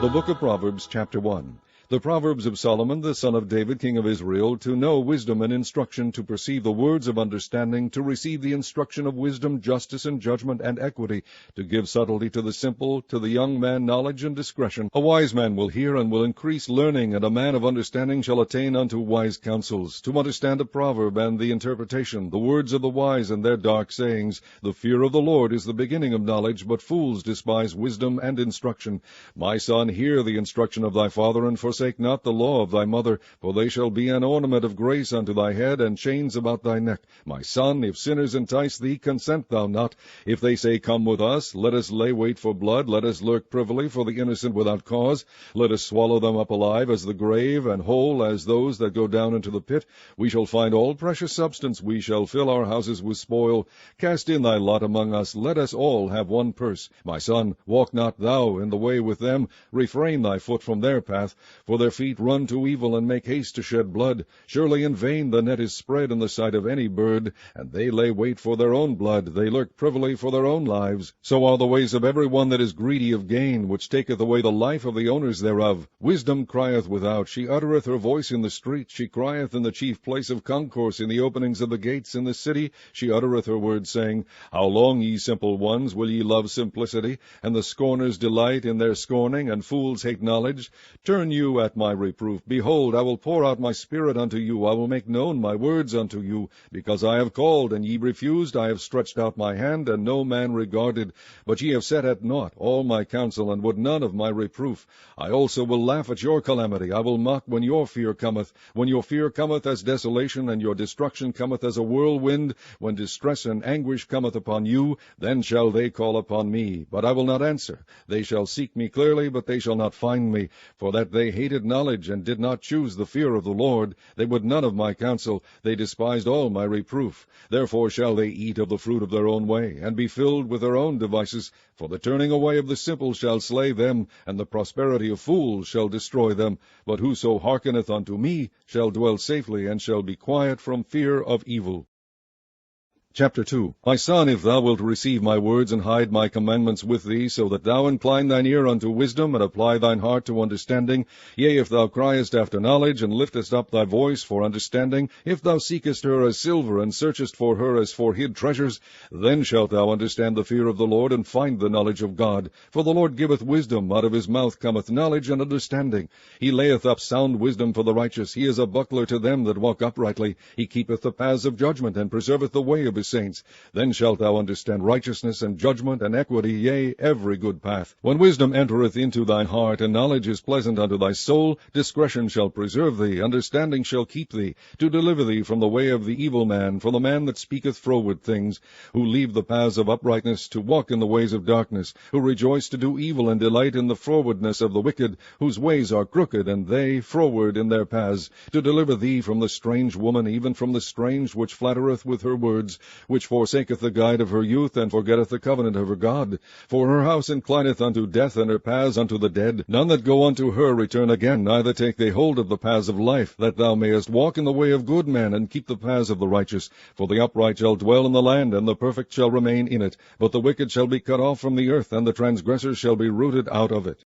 The book of Proverbs, chapter 1. The Proverbs of Solomon, the son of David, king of Israel, to know wisdom and instruction, to perceive the words of understanding, to receive the instruction of wisdom, justice, and judgment, and equity, to give subtlety to the simple, to the young man knowledge and discretion. A wise man will hear and will increase learning, and a man of understanding shall attain unto wise counsels. To understand a proverb and the interpretation, the words of the wise and their dark sayings. The fear of the Lord is the beginning of knowledge, but fools despise wisdom and instruction. My son, hear the instruction of thy father, and forsake not the law of thy mother, for they shall be an ornament of grace unto thy head, and chains about thy neck. My son, if sinners entice thee, consent thou not. If they say, Come with us, let us lay wait for blood, let us lurk privily for the innocent without cause. Let us swallow them up alive as the grave, and whole as those that go down into the pit. We shall find all precious substance, we shall fill our houses with spoil. Cast in thy lot among us, let us all have one purse. My son, walk not thou in the way with them, refrain thy foot from their path, for their feet run to evil, and make haste to shed blood. Surely in vain the net is spread in the sight of any bird, and they lay wait for their own blood, they lurk privily for their own lives. So are the ways of every one that is greedy of gain, which taketh away the life of the owners thereof. Wisdom crieth without, she uttereth her voice in the street, she crieth in the chief place of concourse, in the openings of the gates in the city, she uttereth her words, saying, How long, ye simple ones, will ye love simplicity? And the scorners delight in their scorning, and fools hate knowledge. Turn you at my reproof. Behold, I will pour out my spirit unto you, I will make known my words unto you. Because I have called, and ye refused, I have stretched out my hand, and no man regarded. But ye have set at naught all my counsel, and would none of my reproof. I also will laugh at your calamity, I will mock when your fear cometh. When your fear cometh as desolation, and your destruction cometh as a whirlwind, when distress and anguish cometh upon you, then shall they call upon me, but I will not answer. They shall seek me clearly, but they shall not find me. For that they hated knowledge, and did not choose the fear of the Lord, they would none of my counsel, they despised all my reproof. Therefore shall they eat of the fruit of their own way, and be filled with their own devices. For the turning away of the simple shall slay them, and the prosperity of fools shall destroy them. But whoso hearkeneth unto me shall dwell safely, and shall be quiet from fear of evil. Chapter 2. My son, if thou wilt receive my words, and hide my commandments with thee, so that thou incline thine ear unto wisdom, and apply thine heart to understanding, yea, if thou criest after knowledge, and liftest up thy voice for understanding, if thou seekest her as silver, and searchest for her as for hid treasures, then shalt thou understand the fear of the Lord, and find the knowledge of God. For the Lord giveth wisdom, out of his mouth cometh knowledge and understanding. He layeth up sound wisdom for the righteous, he is a buckler to them that walk uprightly. He keepeth the paths of judgment, and preserveth the way of his saints. Then shalt thou understand righteousness and judgment and equity, yea, every good path. When wisdom entereth into thine heart, and knowledge is pleasant unto thy soul, discretion shall preserve thee, understanding shall keep thee, to deliver thee from the way of the evil man, from the man that speaketh froward things, who leave the paths of uprightness, to walk in the ways of darkness, who rejoice to do evil, and delight in the frowardness of the wicked, whose ways are crooked, and they froward in their paths, to deliver thee from the strange woman, even from the strange which flattereth with her words, which forsaketh the guide of her youth, and forgetteth the covenant of her God. For her house inclineth unto death, and her paths unto the dead. None that go unto her return again, neither take they hold of the paths of life, that thou mayest walk in the way of good men, and keep the paths of the righteous. For the upright shall dwell in the land, and the perfect shall remain in it. But the wicked shall be cut off from the earth, and the transgressors shall be rooted out of it.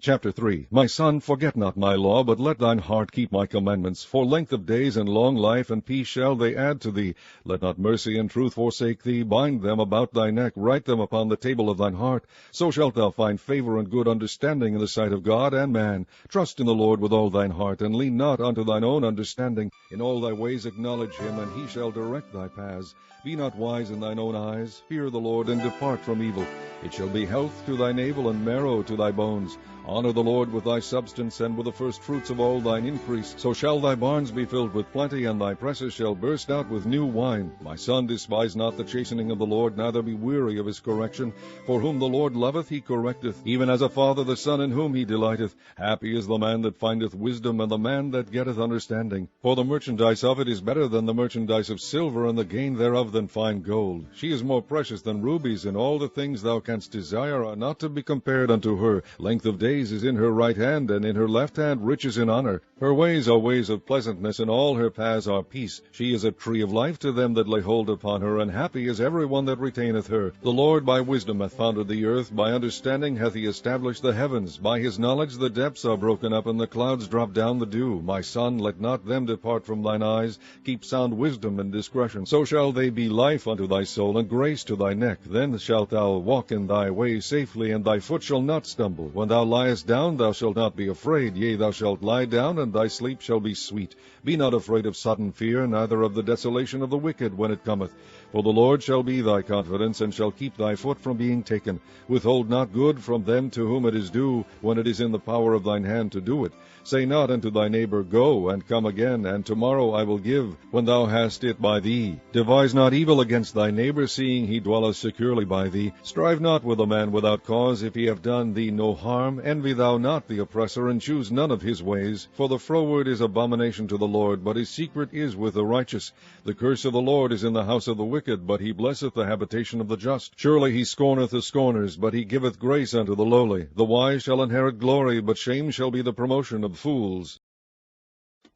Chapter 3. My son, forget not my law, but let thine heart keep my commandments. For length of days and long life and peace shall they add to thee. Let not mercy and truth forsake thee. Bind them about thy neck, write them upon the table of thine heart. So shalt thou find favor and good understanding in the sight of God and man. Trust in the Lord with all thine heart, and lean not unto thine own understanding. In all thy ways acknowledge him, and he shall direct thy paths. Be not wise in thine own eyes. Fear the Lord, and depart from evil. It shall be health to thy navel, and marrow to thy bones. Honor the Lord with thy substance, and with the first fruits of all thine increase. So shall thy barns be filled with plenty, and thy presses shall burst out with new wine. My son, despise not the chastening of the Lord, neither be weary of his correction. For whom the Lord loveth he correcteth, even as a father the son in whom he delighteth. Happy is the man that findeth wisdom, and the man that getteth understanding. For the merchandise of it is better than the merchandise of silver, and the gain thereof love than fine gold. She is more precious than rubies, and all the things thou canst desire are not to be compared unto her. Length of days is in her right hand, and in her left hand riches and honor. Her ways are ways of pleasantness, and all her paths are peace. She is a tree of life to them that lay hold upon her, and happy is every one that retaineth her. The Lord by wisdom hath founded the earth, by understanding hath he established the heavens. By his knowledge the depths are broken up, and the clouds drop down the dew. My son, let not them depart from thine eyes. Keep sound wisdom and discretion. So shall they be life unto thy soul, and grace to thy neck. Then shalt thou walk in thy way safely, and thy foot shall not stumble. When thou liest down, thou shalt not be afraid. Yea, thou shalt lie down, and thy sleep shall be sweet. Be not afraid of sudden fear, neither of the desolation of the wicked when it cometh. For the Lord shall be thy confidence, and shall keep thy foot from being taken. Withhold not good from them to whom it is due, when it is in the power of thine hand to do it. Say not unto thy neighbor, Go, and come again, and tomorrow I will give, when thou hast it by thee. Devise not evil against thy neighbor, seeing he dwelleth securely by thee. Strive not with a man without cause, if he have done thee no harm. Envy thou not the oppressor, and choose none of his ways. For the froward is abomination to the Lord, but his secret is with the righteous. The curse of the Lord is in the house of the wicked, but he blesseth the habitation of the just. Surely he scorneth the scorners, but he giveth grace unto the lowly. The wise shall inherit glory, but shame shall be the promotion of fools.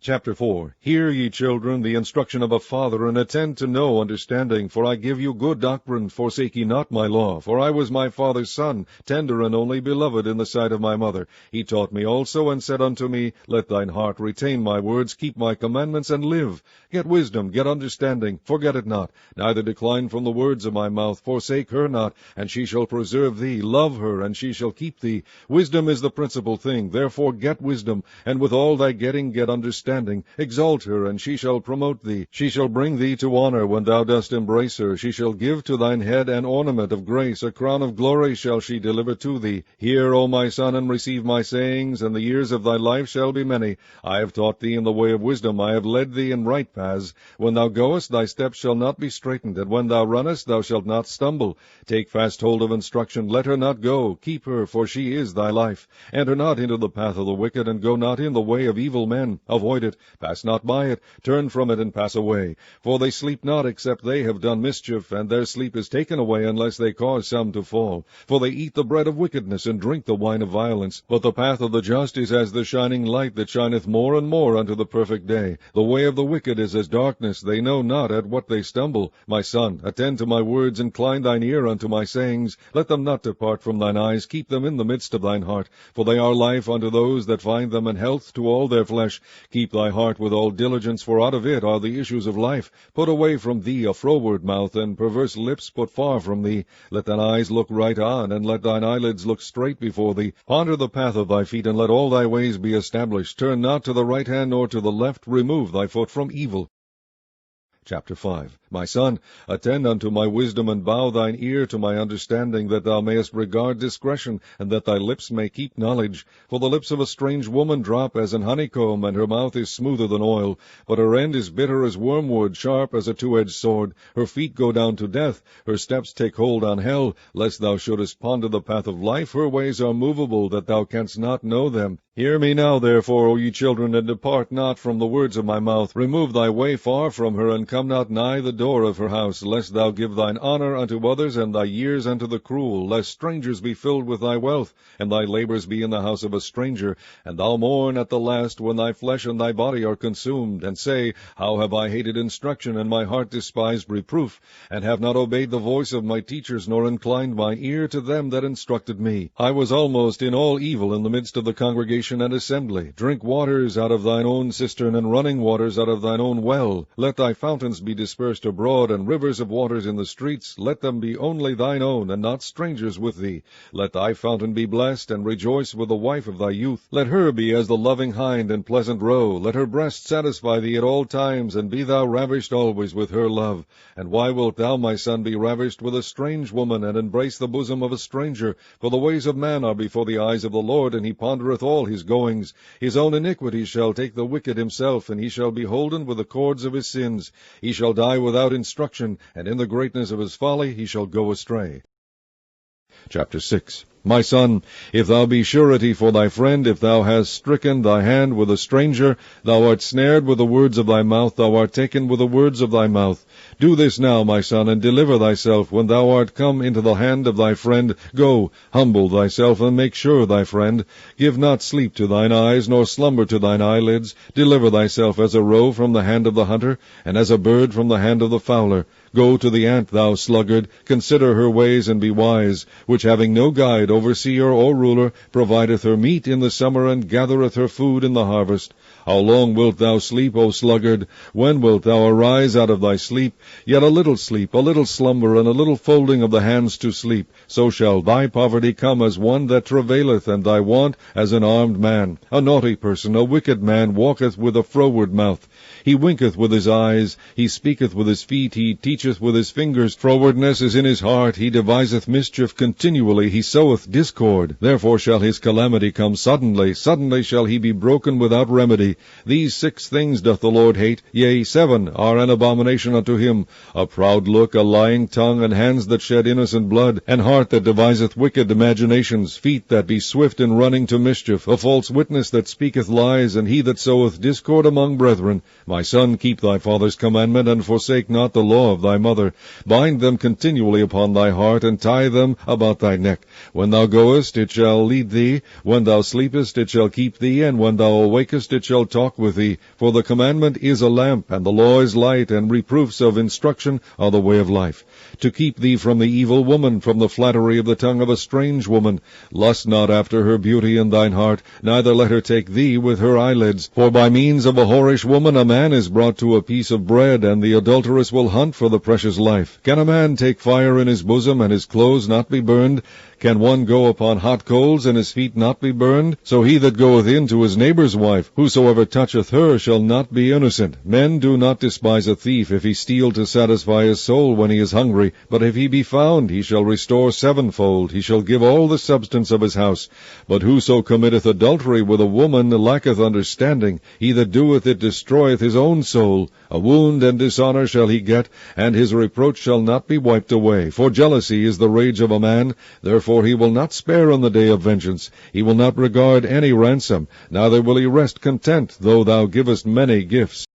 Chapter 4. Hear, ye children, the instruction of a father, and attend to know understanding. For I give you good doctrine, forsake ye not my law. For I was my father's son, tender and only beloved in the sight of my mother. He taught me also, and said unto me, Let thine heart retain my words, keep my commandments, and live. Get wisdom, get understanding, forget it not. Neither decline from the words of my mouth. Forsake her not, and she shall preserve thee. Love her, and she shall keep thee. Wisdom is the principal thing. Therefore get wisdom, and with all thy getting get understanding. Exalt her, and she shall promote thee. She shall bring thee to honor when thou dost embrace her. She shall give to thine head an ornament of grace. A crown of glory shall she deliver to thee. Hear, O my son, and receive my sayings, and the years of thy life shall be many. I have taught thee in the way of wisdom. I have led thee in right paths. When thou goest, thy steps shall not be straitened, and when thou runnest, thou shalt not stumble. Take fast hold of instruction. Let her not go. Keep her, for she is thy life. Enter not into the path of the wicked, and go not in the way of evil men. Avoid it. Pass not by it. Turn from it, and pass away. For they sleep not, except they have done mischief, and their sleep is taken away, unless they cause some to fall. For they eat the bread of wickedness, and drink the wine of violence. But the path of the just is as the shining light, that shineth more and more unto the perfect day. The way of the wicked is as darkness. They know not at what they stumble. My son, attend to my words, incline thine ear unto my sayings. Let them not depart from thine eyes. Keep them in the midst of thine heart. For they are life unto those that find them, and health to all their flesh. Keep thy heart with all diligence, for out of it are the issues of life. Put away from thee a froward mouth, and perverse lips put far from thee. Let thine eyes look right on, and let thine eyelids look straight before thee. Ponder the path of thy feet, and let all thy ways be established. Turn not to the right hand nor to the left. Remove thy foot from evil. Chapter 5. My son, attend unto my wisdom, and bow thine ear to my understanding, that thou mayest regard discretion, and that thy lips may keep knowledge. For the lips of a strange woman drop as an honeycomb, and her mouth is smoother than oil. But her end is bitter as wormwood, sharp as a two-edged sword. Her feet go down to death, her steps take hold on hell. Lest thou shouldest ponder the path of life, her ways are movable, that thou canst not know them. Hear me now, therefore, O ye children, and depart not from the words of my mouth. Remove thy way far from her, and come not nigh the door of her house, lest thou give thine honor unto others, and thy years unto the cruel, lest strangers be filled with thy wealth, and thy labors be in the house of a stranger, and thou mourn at the last, when thy flesh and thy body are consumed, and say, How have I hated instruction, and my heart despised reproof, and have not obeyed the voice of my teachers, nor inclined mine ear to them that instructed me. I was almost in all evil in the midst of the congregation and assembly. Drink waters out of thine own cistern, and running waters out of thine own well. Let thy fountains be dispersed abroad, and rivers of waters in the streets. Let them be only thine own, and not strangers with thee. Let thy fountain be blessed, and rejoice with the wife of thy youth. Let her be as the loving hind and pleasant roe. Let her breast satisfy thee at all times, and be thou ravished always with her love. And why wilt thou, my son, be ravished with a strange woman, and embrace the bosom of a stranger? For the ways of man are before the eyes of the Lord, and he pondereth all his goings. His own iniquity shall take the wicked himself, and he shall be holden with the cords of his sins. He shall die without instruction, and in the greatness of his folly he shall go astray. Chapter 6. My son, if thou be surety for thy friend, if thou hast stricken thy hand with a stranger, thou art snared with the words of thy mouth, thou art taken with the words of thy mouth. Do this now, my son, and deliver thyself when thou art come into the hand of thy friend. Go, humble thyself, and make sure thy friend. Give not sleep to thine eyes, nor slumber to thine eyelids. Deliver thyself as a roe from the hand of the hunter, and as a bird from the hand of the fowler. Go to the ant, thou sluggard, consider her ways, and be wise, which having no guide, overseer, or ruler, provideth her meat in the summer, and gathereth her food in the harvest. How long wilt thou sleep, O sluggard? When wilt thou arise out of thy sleep? Yet a little sleep, a little slumber, and a little folding of the hands to sleep. So shall thy poverty come as one that travaileth, and thy want as an armed man. A naughty person, a wicked man, walketh with a froward mouth. He winketh with his eyes, he speaketh with his feet, he teacheth with his fingers. Frowardness is in his heart, he deviseth mischief continually, he soweth discord. Therefore shall his calamity come suddenly, suddenly shall he be broken without remedy. These 6 things doth the Lord hate, yea, 7 are an abomination unto him: a proud look, a lying tongue, and hands that shed innocent blood, an heart that deviseth wicked imaginations, feet that be swift in running to mischief, a false witness that speaketh lies, and he that soweth discord among brethren. My son, keep thy father's commandment, and forsake not the law of thy mother. Bind them continually upon thy heart, and tie them about thy neck. When thou goest, it shall lead thee. When thou sleepest, it shall keep thee. And when thou awakest, it shall talk with thee. For the commandment is a lamp, and the law is light, and reproofs of instruction are the way of life. To keep thee from the evil woman, from the flattery of the tongue of a strange woman. Lust not after her beauty in thine heart, neither let her take thee with her eyelids. For by means of a whorish woman a man is brought to a piece of bread, and the adulteress will hunt for the precious life. Can a man take fire in his bosom, and his clothes not be burned? Can one go upon hot coals, and his feet not be burned? So he that goeth in to his neighbour's wife, whosoever toucheth her, shall not be innocent. Men do not despise a thief, if he steal to satisfy his soul when he is hungry. But if he be found, he shall restore sevenfold. He shall give all the substance of his house. But whoso committeth adultery with a woman lacketh understanding. He that doeth it destroyeth his own soul. A wound and dishonour shall he get, and his reproach shall not be wiped away. For jealousy is the rage of a man. Therefore he will not spare on the day of vengeance. He will not regard any ransom, neither will he rest content, though thou givest many gifts.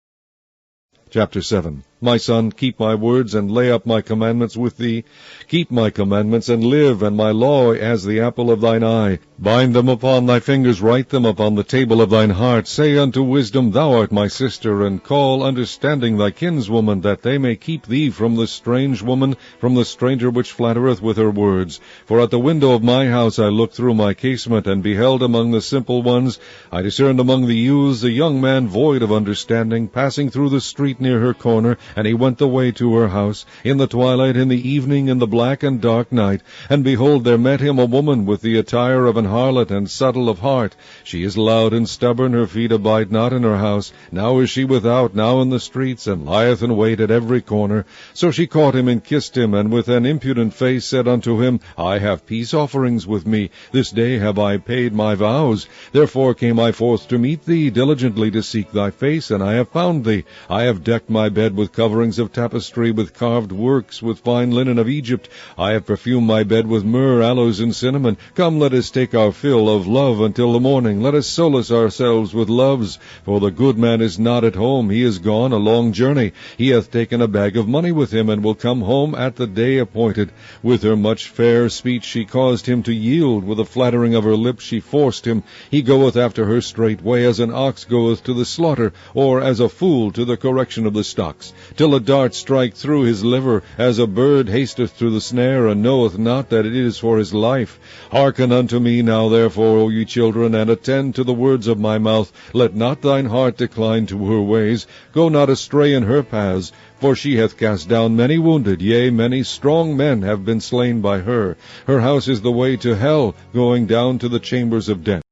Chapter 7. My son, keep my words, and lay up my commandments with thee. Keep my commandments, and live, and my law as the apple of thine eye. Bind them upon thy fingers, write them upon the table of thine heart. Say unto wisdom, Thou art my sister, and call understanding thy kinswoman, that they may keep thee from the strange woman, from the stranger which flattereth with her words. For at the window of my house I looked through my casement, and beheld among the simple ones, I discerned among the youths a young man void of understanding, passing through the street near her corner, and he went the way to her house, in the twilight, in the evening, in the black and dark night. And behold, there met him a woman with the attire of an harlot, and subtle of heart. She is loud and stubborn, her feet abide not in her house. Now is she without, now in the streets, and lieth in wait at every corner. So she caught him and kissed him, and with an impudent face said unto him, I have peace offerings with me. This day have I paid my vows. Therefore came I forth to meet thee, diligently to seek thy face, and I have found thee. I have decked my bed with coverings of tapestry, with carved works, with fine linen of Egypt. I have perfumed my bed with myrrh, aloes, and cinnamon. Come, let us take our fill of love until the morning. Let us solace ourselves with loves. For the good man is not at home. He is gone a long journey. He hath taken a bag of money with him, and will come home at the day appointed. With her much fair speech she caused him to yield. With the flattering of her lips she forced him. He goeth after her straightway, as an ox goeth to the slaughter, or as a fool to the correction of the stocks, till a dart strike through his liver, as a bird hasteth to the snare, and knoweth not that it is for his life. Hearken unto me now, therefore, O ye children, and attend to the words of my mouth. Let not thine heart decline to her ways. Go not astray in her paths. For she hath cast down many wounded, yea, many strong men have been slain by her. Her house is the way to hell, going down to the chambers of death.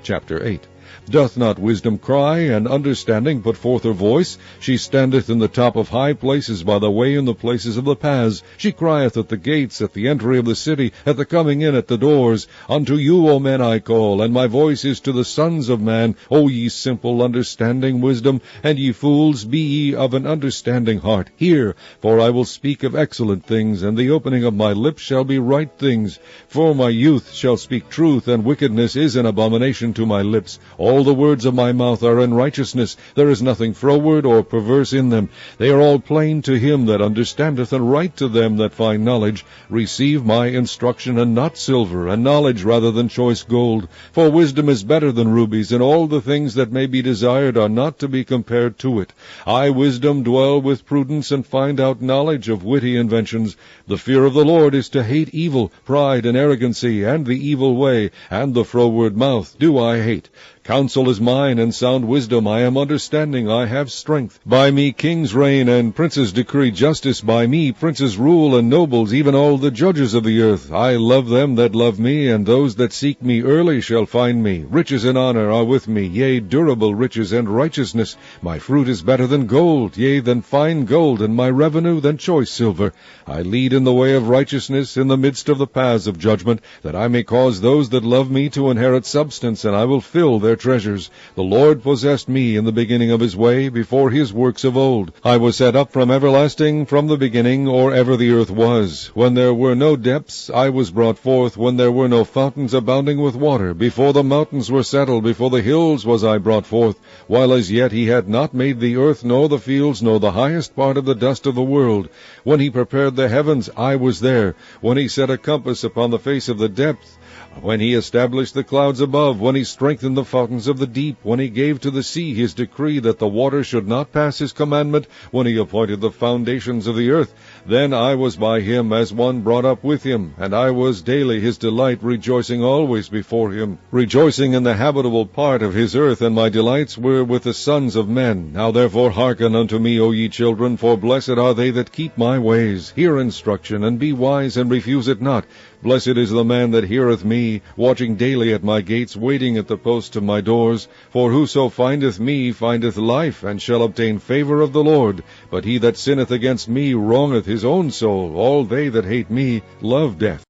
Chapter 8. Doth not wisdom cry, and understanding put forth her voice? She standeth in the top of high places, by the way in the places of the paths. She crieth at the gates, at the entry of the city, at the coming in at the doors. Unto you, O men, I call, and my voice is to the sons of man. O ye simple, understanding wisdom, and ye fools, be ye of an understanding heart. Hear, for I will speak of excellent things, and the opening of my lips shall be right things. For my youth shall speak truth, and wickedness is an abomination to my lips. All the words of my mouth are in righteousness. There is nothing froward or perverse in them. They are all plain to him that understandeth, and right to them that find knowledge. Receive my instruction, and not silver, and knowledge rather than choice gold. For wisdom is better than rubies, and all the things that may be desired are not to be compared to it. I, wisdom, dwell with prudence, and find out knowledge of witty inventions. The fear of the Lord is to hate evil, pride and arrogancy, and the evil way, and the froward mouth do I hate. Counsel is mine, and sound wisdom. I am understanding, I have strength. By me kings reign, and princes decree justice. By me princes rule, and nobles, even all the judges of the earth. I love them that love me, and those that seek me early shall find me. Riches and honor are with me, yea, durable riches and righteousness. My fruit is better than gold, yea, than fine gold, and my revenue than choice silver. I lead in the way of righteousness, in the midst of the paths of judgment, that I may cause those that love me to inherit substance, and I will fill their treasures. The Lord possessed me in the beginning of his way, before his works of old. I was set up from everlasting, from the beginning, or ever the earth was. When there were no depths, I was brought forth, when there were no fountains abounding with water. Before the mountains were settled, before the hills was I brought forth. While as yet he had not made the earth, nor the fields, nor the highest part of the dust of the world. When he prepared the heavens, I was there. When he set a compass upon the face of the depth, when he established the clouds above, when he strengthened the fountains of the deep, when he gave to the sea his decree that the water should not pass his commandment, when he appointed the foundations of the earth, then I was by him as one brought up with him, and I was daily his delight, rejoicing always before him, rejoicing in the habitable part of his earth, and my delights were with the sons of men. Now therefore hearken unto me, O ye children, for blessed are they that keep my ways. Hear instruction, and be wise, and refuse it not. Blessed is the man that heareth me, watching daily at my gates, waiting at the posts of my doors. For whoso findeth me findeth life, and shall obtain favor of the Lord. But he that sinneth against me wrongeth his own soul. All they that hate me love death.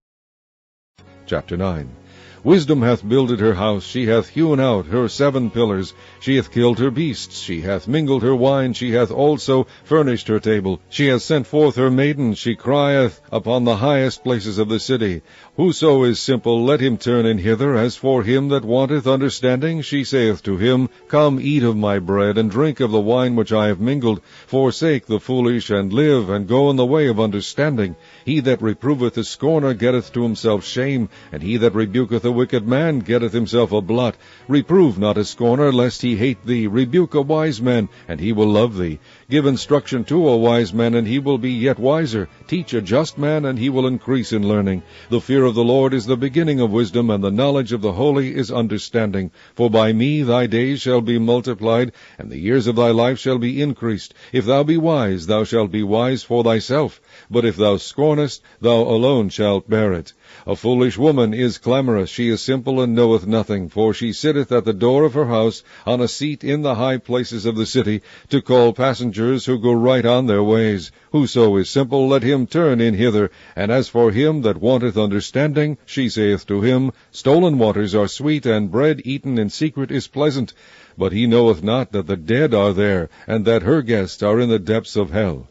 Chapter 9. Wisdom hath builded her house, she hath hewn out her 7 pillars. She hath killed her beasts, she hath mingled her wine, she hath also furnished her table. She hath sent forth her maidens, she crieth upon the highest places of the city. Whoso is simple, let him turn in hither. As for him that wanteth understanding, she saith to him, Come, eat of my bread, and drink of the wine which I have mingled. Forsake the foolish, and live, and go in the way of understanding. He that reproveth a scorner getteth to himself shame, and he that rebuketh a wicked man getteth himself a blot. Reprove not a scorner, lest he hate thee. Rebuke a wise man, and he will love thee. Give instruction to a wise man, and he will be yet wiser. Teach a just man, and he will increase in learning. The fear of the Lord is the beginning of wisdom, and the knowledge of the holy is understanding. For by me thy days shall be multiplied, and the years of thy life shall be increased. If thou be wise, thou shalt be wise for thyself. But if thou scornest, thou alone shalt bear it. A foolish woman is clamorous, she is simple and knoweth nothing, for she sitteth at the door of her house, on a seat in the high places of the city, to call passengers who go right on their ways. Whoso is simple, let him turn in hither. And as for him that wanteth understanding, she saith to him, Stolen waters are sweet, and bread eaten in secret is pleasant. But he knoweth not that the dead are there, and that her guests are in the depths of hell.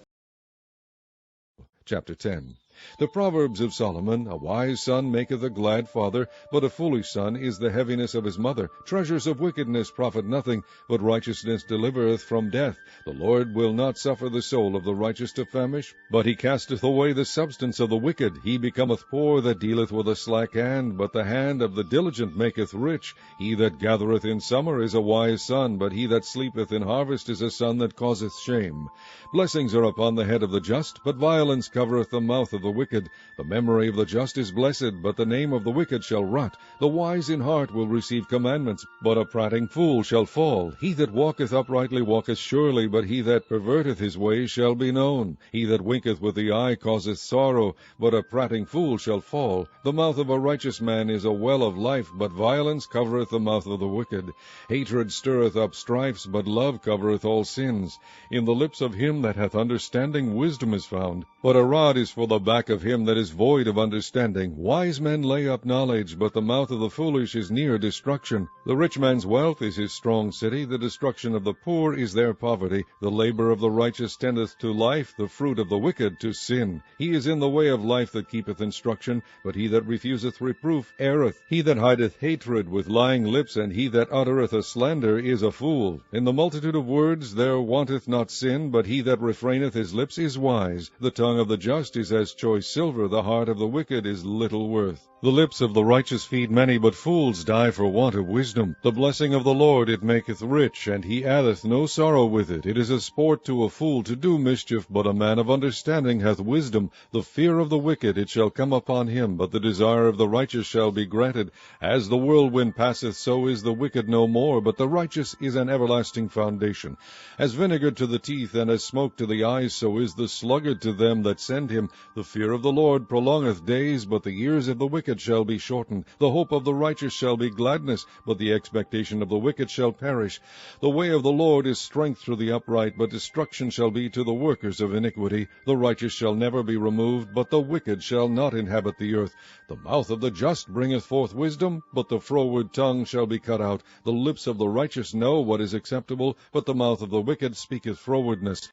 Chapter 10. The Proverbs of Solomon, A wise son maketh a glad father, but a foolish son is the heaviness of his mother. Treasures of wickedness profit nothing, but righteousness delivereth from death. The Lord will not suffer the soul of the righteous to famish, but he casteth away the substance of the wicked. He becometh poor that dealeth with a slack hand, but the hand of the diligent maketh rich. He that gathereth in summer is a wise son, but he that sleepeth in harvest is a son that causeth shame. Blessings are upon the head of the just, but violence covereth the mouth of the wicked. The memory of the just is blessed, but the name of the wicked shall rot. The wise in heart will receive commandments, but a prating fool shall fall. He that walketh uprightly walketh surely, but he that perverteth his way shall be known. He that winketh with the eye causeth sorrow, but a prating fool shall fall. The mouth of a righteous man is a well of life, but violence covereth the mouth of the wicked. Hatred stirreth up strifes, but love covereth all sins. In the lips of him that hath understanding wisdom is found, but a rod is for the back of him that is void of understanding. Wise men lay up knowledge, but the mouth of the foolish is near destruction. The rich man's wealth is his strong city, the destruction of the poor is their poverty. The labor of the righteous tendeth to life, the fruit of the wicked to sin. He is in the way of life that keepeth instruction, but he that refuseth reproof erreth. He that hideth hatred with lying lips, and he that uttereth a slander is a fool. In the multitude of words there wanteth not sin, but he that refraineth his lips is wise. The tongue of the just is as choice silver, the heart of the wicked is little worth. The lips of the righteous feed many, but fools die for want of wisdom. The blessing of the Lord it maketh rich, and he addeth no sorrow with it. It is a sport to a fool to do mischief, but a man of understanding hath wisdom. The fear of the wicked it shall come upon him, but the desire of the righteous shall be granted. As the whirlwind passeth, so is the wicked no more, but the righteous is an everlasting foundation. As vinegar to the teeth, and as smoke to the eyes, so is the sluggard to them that send him. The fear of the Lord prolongeth days, but the years of the wicked shall be shortened. The hope of the righteous shall be gladness, but the expectation of the wicked shall perish. The way of the Lord is strength to the upright, but destruction shall be to the workers of iniquity. The righteous shall never be removed, but the wicked shall not inhabit the earth. The mouth of the just bringeth forth wisdom, but the froward tongue shall be cut out. The lips of the righteous know what is acceptable, but the mouth of the wicked speaketh frowardness.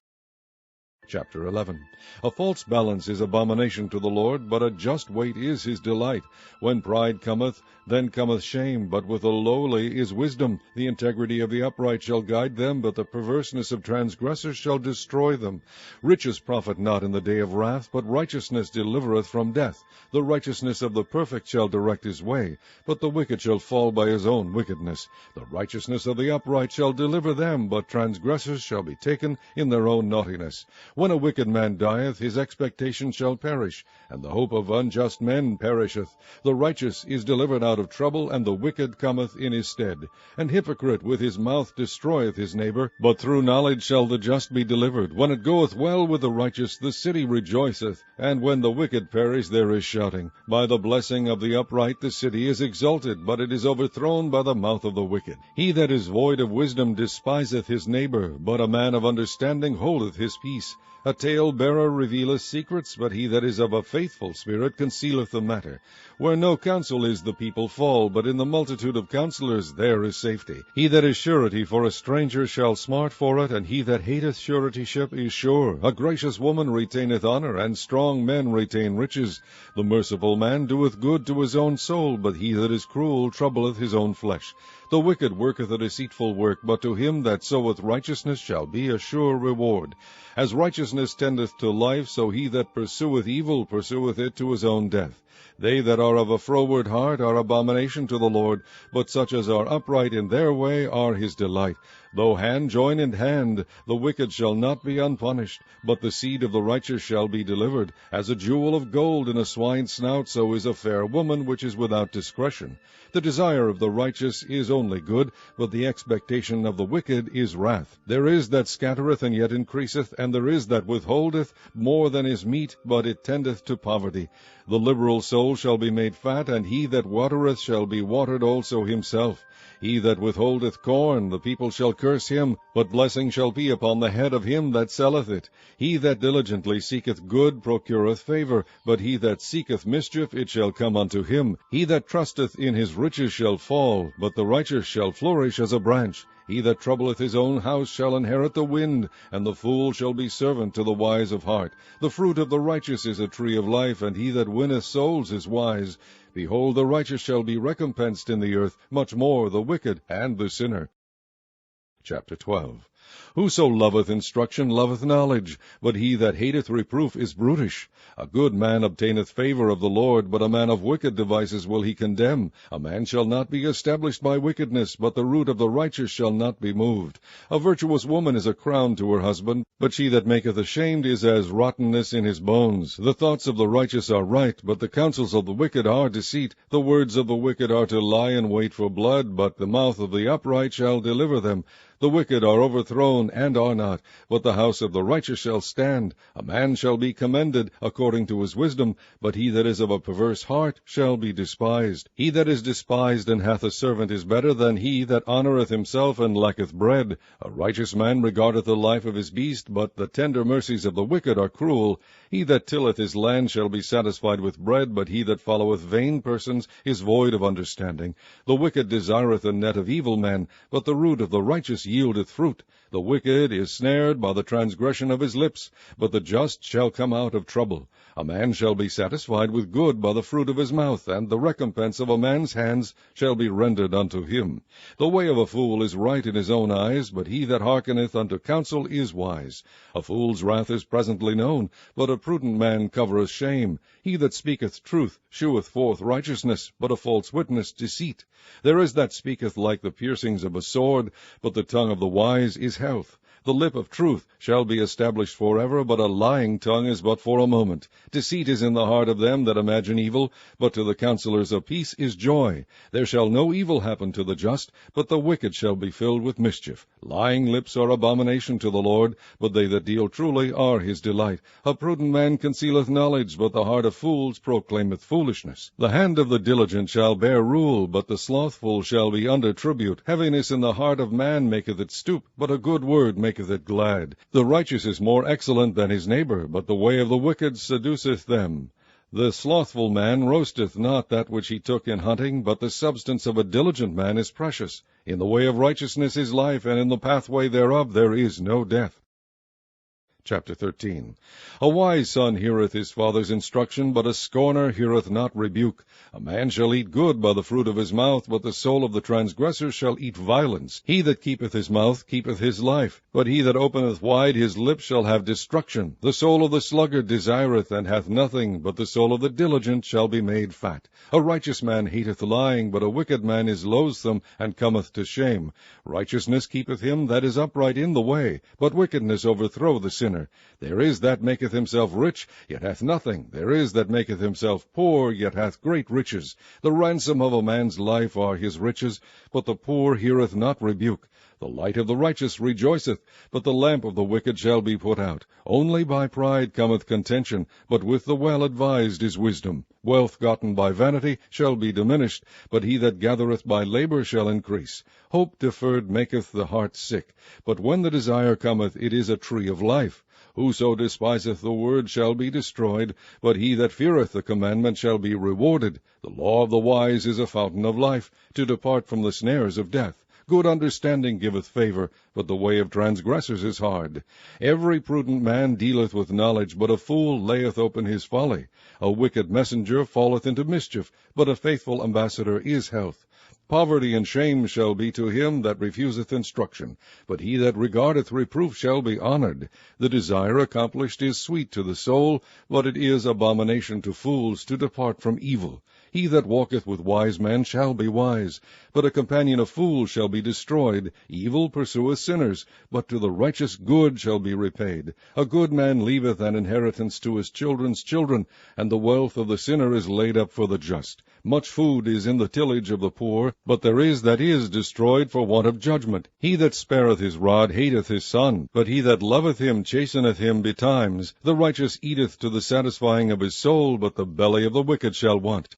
Chapter 11. A false balance is abomination to the Lord, but a just weight is his delight. When pride cometh, then cometh shame, but with the lowly is wisdom. The integrity of the upright shall guide them, but the perverseness of transgressors shall destroy them. Riches profit not in the day of wrath, but righteousness delivereth from death. The righteousness of the perfect shall direct his way, but the wicked shall fall by his own wickedness. The righteousness of the upright shall deliver them, but transgressors shall be taken in their own naughtiness. When a wicked man dieth, his expectation shall perish, and the hope of unjust men perisheth. The righteous is delivered out of trouble, and the wicked cometh in his stead. An hypocrite with his mouth destroyeth his neighbor, but through knowledge shall the just be delivered. When it goeth well with the righteous, the city rejoiceth, and when the wicked perish, there is shouting. By the blessing of the upright the city is exalted, but it is overthrown by the mouth of the wicked. He that is void of wisdom despiseth his neighbor, but a man of understanding holdeth his peace. A tale-bearer revealeth secrets, but he that is of a faithful spirit concealeth the matter. Where no counsel is, the people fall, but in the multitude of counselors there is safety. He that is surety for a stranger shall smart for it, and he that hateth suretyship is sure. A gracious woman retaineth honor, and strong men retain riches. The merciful man doeth good to his own soul, but he that is cruel troubleth his own flesh. The wicked worketh a deceitful work, but to him that soweth righteousness shall be a sure reward. As righteousness tendeth to life, so he that pursueth evil pursueth it to his own death. They that are of a froward heart are abomination to the Lord, but such as are upright in their way are his delight. Though hand join in hand, the wicked shall not be unpunished, but the seed of the righteous shall be delivered. As a jewel of gold in a swine's snout, so is a fair woman which is without discretion. The desire of the righteous is only good, but the expectation of the wicked is wrath. There is that scattereth and yet increaseth, and there is that withholdeth more than is meet, but it tendeth to poverty. The liberal soul shall be made fat, and he that watereth shall be watered also himself. He that withholdeth corn, the people shall curse him, but blessing shall be upon the head of him that selleth it. He that diligently seeketh good procureth favor, but he that seeketh mischief, it shall come unto him. He that trusteth in his riches shall fall, but the righteous shall flourish as a branch. He that troubleth his own house shall inherit the wind, and the fool shall be servant to the wise of heart. The fruit of the righteous is a tree of life, and he that winneth souls is wise. Behold, the righteous shall be recompensed in the earth, much more the wicked and the sinner. Chapter 12. Whoso loveth instruction loveth knowledge, but he that hateth reproof is brutish. A good man obtaineth favor of the Lord, but a man of wicked devices will he condemn. A man shall not be established by wickedness, but the root of the righteous shall not be moved. A virtuous woman is a crown to her husband, but she that maketh ashamed is as rottenness in his bones. The thoughts of the righteous are right, but the counsels of the wicked are deceit. The words of the wicked are to lie in wait for blood, but the mouth of the upright shall deliver them. The wicked are overthrown thrown, and are not, but the house of the righteous shall stand. A man shall be commended according to his wisdom, but he that is of a perverse heart shall be despised. He that is despised and hath a servant is better than he that honoureth himself and lacketh bread. A righteous man regardeth the life of his beast, but the tender mercies of the wicked are cruel. He that tilleth his land shall be satisfied with bread, but he that followeth vain persons is void of understanding. The wicked desireth the net of evil men, but the root of the righteous yieldeth fruit. The wicked is snared by the transgression of his lips, but the just shall come out of trouble. A man shall be satisfied with good by the fruit of his mouth, and the recompense of a man's hands shall be rendered unto him. The way of a fool is right in his own eyes, but he that hearkeneth unto counsel is wise. A fool's wrath is presently known, but a prudent man covereth shame. He that speaketh truth sheweth forth righteousness, but a false witness deceit. There is that speaketh like the piercings of a sword, but the tongue of the wise is health. The lip of truth shall be established forever, but a lying tongue is but for a moment. Deceit is in the heart of them that imagine evil, but to the counselors of peace is joy. There shall no evil happen to the just, but the wicked shall be filled with mischief. Lying lips are abomination to the Lord, but they that deal truly are his delight. A prudent man concealeth knowledge, but the heart of fools proclaimeth foolishness. The hand of the diligent shall bear rule, but the slothful shall be under tribute. Heaviness in the heart of man maketh it stoop, but a good word maketh it glad. The righteous is more excellent than his neighbor, but the way of the wicked seduceth them. The slothful man roasteth not that which he took in hunting, but the substance of a diligent man is precious. In the way of righteousness is life, and in the pathway thereof there is no death. Chapter 13. A wise son heareth his father's instruction, but a scorner heareth not rebuke. A man shall eat good by the fruit of his mouth, but the soul of the transgressor shall eat violence. He that keepeth his mouth keepeth his life, but he that openeth wide his lips shall have destruction. The soul of the sluggard desireth, and hath nothing, but the soul of the diligent shall be made fat. A righteous man hateth lying, but a wicked man is loathsome, and cometh to shame. Righteousness keepeth him that is upright in the way, but wickedness overthrow the sinner. There is that maketh himself rich, yet hath nothing. There is that maketh himself poor, yet hath great riches. The ransom of a man's life are his riches, but the poor heareth not rebuke. The light of the righteous rejoiceth, but the lamp of the wicked shall be put out. Only by pride cometh contention, but with the well-advised is wisdom. Wealth gotten by vanity shall be diminished, but he that gathereth by labor shall increase. Hope deferred maketh the heart sick, but when the desire cometh, it is a tree of life. Whoso despiseth the word shall be destroyed, but he that feareth the commandment shall be rewarded. The law of the wise is a fountain of life, to depart from the snares of death. Good understanding giveth favor, but the way of transgressors is hard. Every prudent man dealeth with knowledge, but a fool layeth open his folly. A wicked messenger falleth into mischief, but a faithful ambassador is health. Poverty and shame shall be to him that refuseth instruction, but he that regardeth reproof shall be honored. The desire accomplished is sweet to the soul, but it is abomination to fools to depart from evil. He that walketh with wise men shall be wise, but a companion of fools shall be destroyed. Evil pursueth sinners, but to the righteous good shall be repaid. A good man leaveth an inheritance to his children's children, and the wealth of the sinner is laid up for the just. Much food is in the tillage of the poor, but there is that is destroyed for want of judgment. He that spareth his rod hateth his son, but he that loveth him chasteneth him betimes. The righteous eateth to the satisfying of his soul, but the belly of the wicked shall want.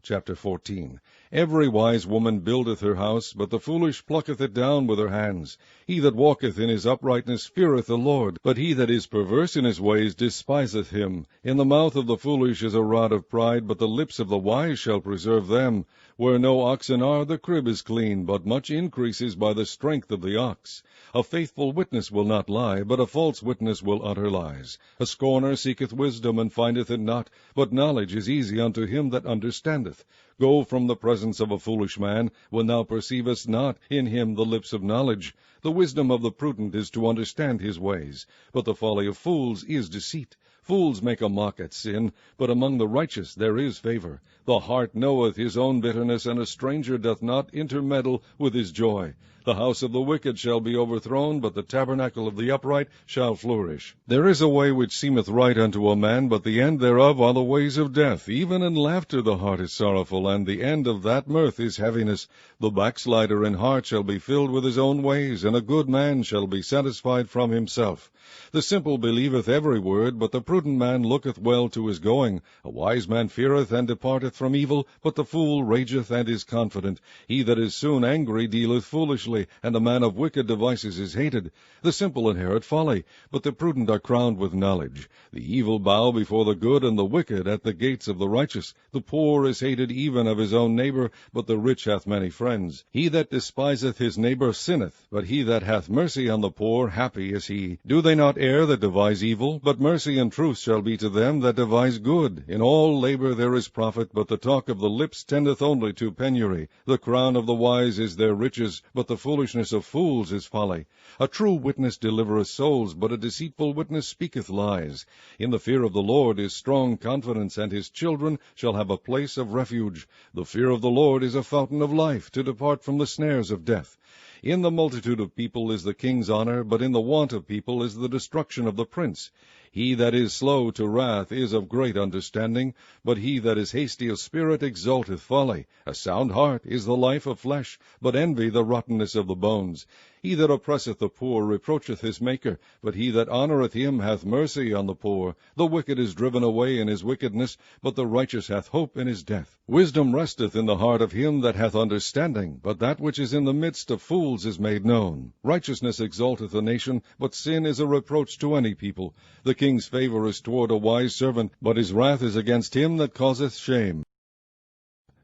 Chapter 14. Every wise woman buildeth her house, but the foolish plucketh it down with her hands. He that walketh in his uprightness feareth the Lord, but he that is perverse in his ways despiseth him. In the mouth of the foolish is a rod of pride, but the lips of the wise shall preserve them. Where no oxen are, the crib is clean, but much increase is by the strength of the ox. A faithful witness will not lie, but a false witness will utter lies. A scorner seeketh wisdom, and findeth it not, but knowledge is easy unto him that understandeth. Go from the presence of a foolish man, when thou perceivest not in him the lips of knowledge. The wisdom of the prudent is to understand his ways, but the folly of fools is deceit. Fools make a mock at sin, but among the righteous there is favor. The heart knoweth his own bitterness, and a stranger doth not intermeddle with his joy. The house of the wicked shall be overthrown, but the tabernacle of the upright shall flourish. There is a way which seemeth right unto a man, but the end thereof are the ways of death. Even in laughter the heart is sorrowful, and the end of that mirth is heaviness. The backslider in heart shall be filled with his own ways, and a good man shall be satisfied from himself. The simple believeth every word, but the prudent man looketh well to his going. A wise man feareth and departeth from evil, but the fool rageth and is confident. He that is soon angry dealeth foolishly, and a man of wicked devices is hated. The simple inherit folly, but the prudent are crowned with knowledge. The evil bow before the good, and the wicked at the gates of the righteous. The poor is hated even of his own neighbor, but the rich hath many friends. He that despiseth his neighbor sinneth, but he that hath mercy on the poor, happy is he. Do they not err that devise evil? But mercy and truth shall be to them that devise good. In all labor there is profit, but the talk of the lips tendeth only to penury. The crown of the wise is their riches, but the foolishness of fools is folly. A true witness delivereth souls, but a deceitful witness speaketh lies. In the fear of the Lord is strong confidence, and his children shall have a place of refuge. The fear of the Lord is a fountain of life, to depart from the snares of death. In the multitude of people is the king's honor, but in the want of people is the destruction of the prince. He that is slow to wrath is of great understanding, but he that is hasty of spirit exalteth folly. A sound heart is the life of flesh, but envy the rottenness of the bones. He that oppresseth the poor reproacheth his Maker, but he that honoureth him hath mercy on the poor. The wicked is driven away in his wickedness, but the righteous hath hope in his death. Wisdom resteth in the heart of him that hath understanding, but that which is in the midst of fools is made known. Righteousness exalteth a nation, but sin is a reproach to any people. The king's favor is toward a wise servant, but his wrath is against him that causeth shame.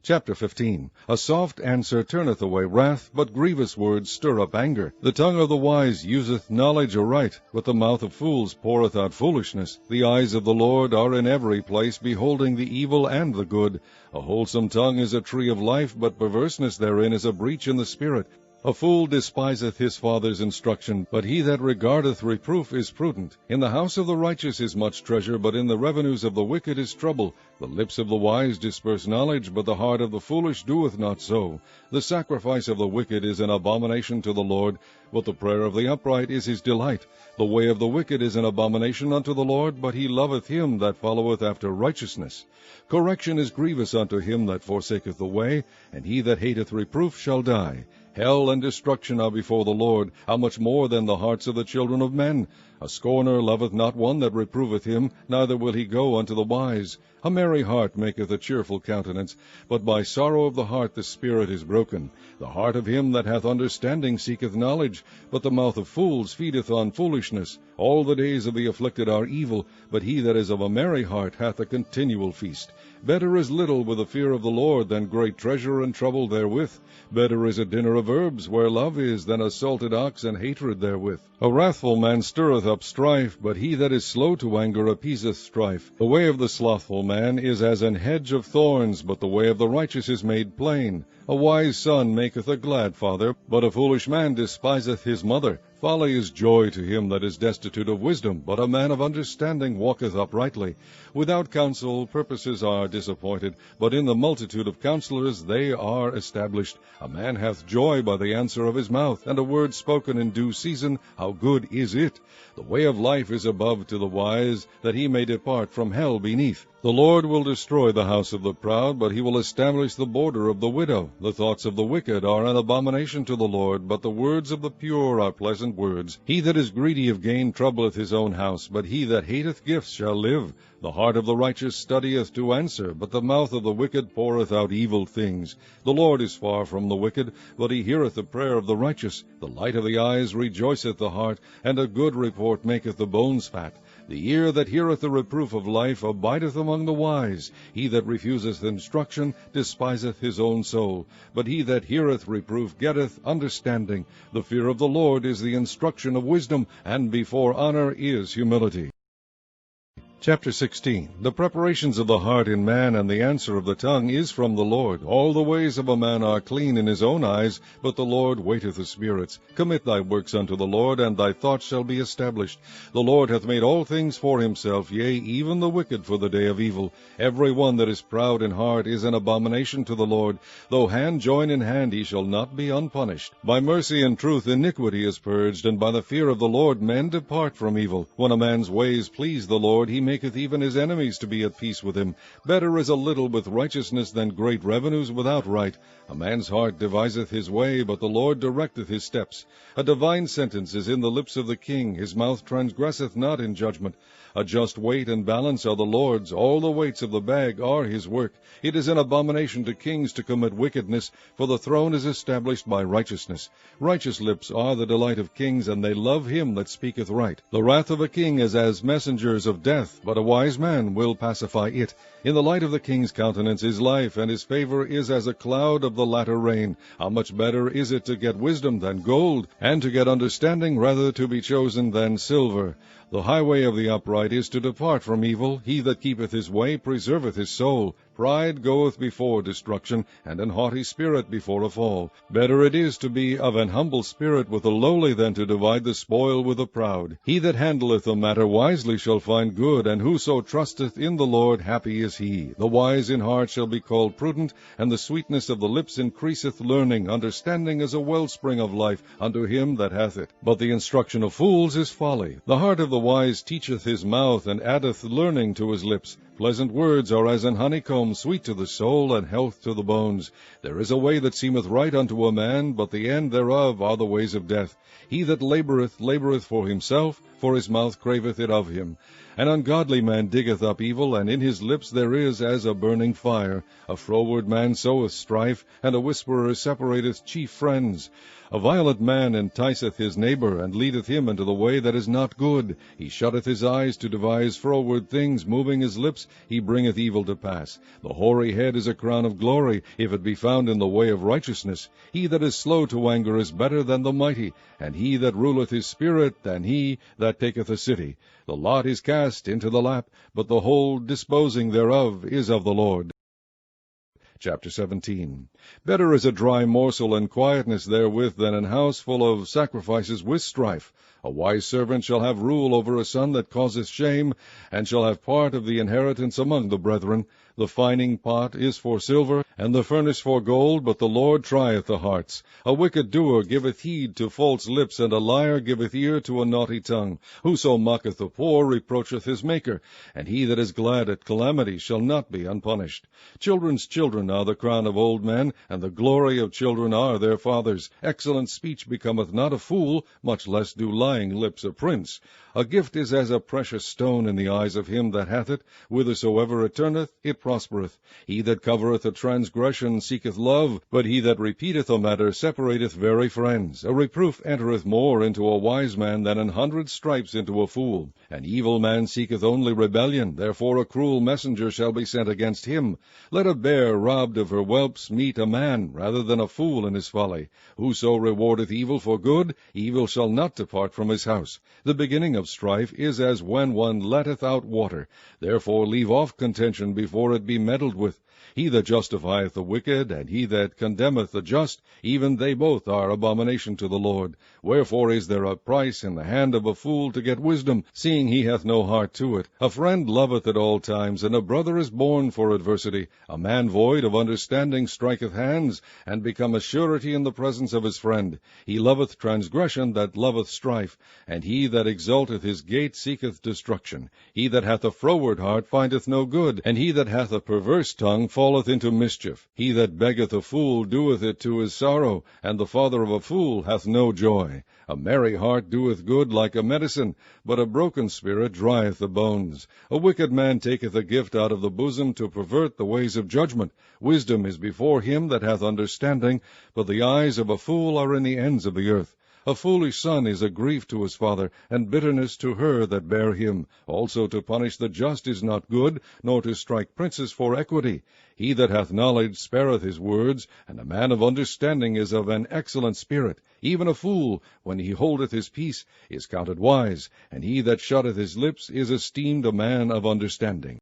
Chapter 15. A soft answer turneth away wrath, but grievous words stir up anger. The tongue of the wise useth knowledge aright, but the mouth of fools poureth out foolishness. The eyes of the Lord are in every place, beholding the evil and the good. A wholesome tongue is a tree of life, but perverseness therein is a breach in the spirit. A fool despiseth his father's instruction, but he that regardeth reproof is prudent. In the house of the righteous is much treasure, but in the revenues of the wicked is trouble. The lips of the wise disperse knowledge, but the heart of the foolish doeth not so. The sacrifice of the wicked is an abomination to the Lord, but the prayer of the upright is his delight. The way of the wicked is an abomination unto the Lord, but he loveth him that followeth after righteousness. Correction is grievous unto him that forsaketh the way, and he that hateth reproof shall die. Hell and destruction are before the Lord, how much more than the hearts of the children of men? A scorner loveth not one that reproveth him, neither will he go unto the wise. A merry heart maketh a cheerful countenance, but by sorrow of the heart the spirit is broken. The heart of him that hath understanding seeketh knowledge, but the mouth of fools feedeth on foolishness. All the days of the afflicted are evil, but he that is of a merry heart hath a continual feast. Better is little with the fear of the Lord than great treasure and trouble therewith. Better is a dinner of herbs where love is than a salted ox and hatred therewith. A wrathful man stirreth up strife, but he that is slow to anger appeaseth strife. The way of the slothful man is as an hedge of thorns, but the way of the righteous is made plain. A wise son maketh a glad father, but a foolish man despiseth his mother. Folly is joy to him that is destitute of wisdom, but a man of understanding walketh uprightly. Without counsel purposes are disappointed, but in the multitude of counselors they are established. A man hath joy by the answer of his mouth, and a word spoken in due season, how good is it! The way of life is above to the wise, that he may depart from hell beneath. The Lord will destroy the house of the proud, but he will establish the border of the widow. The thoughts of the wicked are an abomination to the Lord, but the words of the pure are pleasant words. He that is greedy of gain troubleth his own house, but he that hateth gifts shall live. The heart of the righteous studieth to answer, but the mouth of the wicked poureth out evil things. The Lord is far from the wicked, but he heareth the prayer of the righteous. The light of the eyes rejoiceth the heart, and a good report maketh the bones fat. The ear that heareth the reproof of life abideth among the wise. He that refuseth instruction despiseth his own soul, but he that heareth reproof getteth understanding. The fear of the Lord is the instruction of wisdom, and before honor is humility. Chapter 16. The preparations of the heart in man, and the answer of the tongue, is from the Lord. All the ways of a man are clean in his own eyes, but the Lord waiteth the spirits. Commit thy works unto the Lord, and thy thoughts shall be established. The Lord hath made all things for himself, yea, even the wicked for the day of evil. Every one that is proud in heart is an abomination to the Lord. Though hand join in hand, he shall not be unpunished. By mercy and truth iniquity is purged, and by the fear of the Lord men depart from evil. When a man's ways please the Lord, he maketh even his enemies to be at peace with him. Better is a little with righteousness than great revenues without right. A man's heart deviseth his way, but the Lord directeth his steps. A divine sentence is in the lips of the king, his mouth transgresseth not in judgment. A just weight and balance are the Lord's, all the weights of the bag are his work. It is an abomination to kings to commit wickedness, for the throne is established by righteousness. Righteous lips are the delight of kings, and they love him that speaketh right. The wrath of a king is as messengers of death, but a wise man will pacify it. In the light of the king's countenance is life, and his favor is as a cloud of the latter rain. How much better is it to get wisdom than gold, and to get understanding rather to be chosen than silver. The highway of the upright is to depart from evil. He that keepeth his way preserveth his soul. Pride goeth before destruction, and an haughty spirit before a fall. Better it is to be of an humble spirit with the lowly than to divide the spoil with the proud. He that handleth a matter wisely shall find good, and whoso trusteth in the Lord, happy is he. The wise in heart shall be called prudent, and the sweetness of the lips increaseth learning. Understanding is a wellspring of life unto him that hath it. But the instruction of fools is folly. The heart of the wise teacheth his mouth, and addeth learning to his lips. Pleasant words are as an honeycomb, sweet to the soul, and health to the bones. There is a way that seemeth right unto a man, but the end thereof are the ways of death. He that laboureth, laboureth for himself, for his mouth craveth it of him. An ungodly man diggeth up evil, and in his lips there is as a burning fire. A froward man soweth strife, and a whisperer separateth chief friends. A violent man enticeth his neighbor, and leadeth him into the way that is not good. He shutteth his eyes to devise froward things, moving his lips, he bringeth evil to pass. The hoary head is a crown of glory, if it be found in the way of righteousness. He that is slow to anger is better than the mighty, and he that ruleth his spirit than he that taketh a city. The lot is cast into the lap, but the whole disposing thereof is of the Lord. Chapter 17. Better is a dry morsel and quietness therewith than an house full of sacrifices with strife. A wise servant shall have rule over a son that causeth shame, and shall have part of the inheritance among the brethren. The fining pot is for silver, and the furnace for gold, but the Lord trieth the hearts. A wicked doer giveth heed to false lips, and a liar giveth ear to a naughty tongue. Whoso mocketh the poor reproacheth his Maker, and he that is glad at calamity shall not be unpunished. Children's children are the crown of old men, and the glory of children are their fathers. Excellent speech becometh not a fool, much less do lying lips a prince. A gift is as a precious stone in the eyes of him that hath it. Whithersoever it turneth, it prospereth. He that covereth a transgression seeketh love, but he that repeateth a matter separateth very friends. A reproof entereth more into a wise man than 100 stripes into a fool. An evil man seeketh only rebellion, therefore a cruel messenger shall be sent against him. Let a bear robbed of her whelps meet a man, rather than a fool in his folly. Whoso rewardeth evil for good, evil shall not depart from his house. The beginning of strife is as when one letteth out water. Therefore leave off contention before it be meddled with. He that justifieth the wicked, and he that condemneth the just, even they both are abomination to the Lord. Wherefore is there a price in the hand of a fool to get wisdom, seeing he hath no heart to it? A friend loveth at all times, and a brother is born for adversity. A man void of understanding striketh hands, and becometh surety in the presence of his friend. He loveth transgression that loveth strife, and he that exalteth his gate seeketh destruction. He that hath a froward heart findeth no good, and he that hath a perverse tongue falleth into mischief. He that beggeth a fool doeth it to his sorrow, and the father of a fool hath no joy. A merry heart doeth good like a medicine, but a broken spirit drieth the bones. A wicked man taketh a gift out of the bosom to pervert the ways of judgment. Wisdom is before him that hath understanding, but the eyes of a fool are in the ends of the earth. A foolish son is a grief to his father, and bitterness to her that bare him. Also to punish the just is not good, nor to strike princes for equity. He that hath knowledge spareth his words, and a man of understanding is of an excellent spirit. Even a fool, when he holdeth his peace, is counted wise, and he that shutteth his lips is esteemed a man of understanding.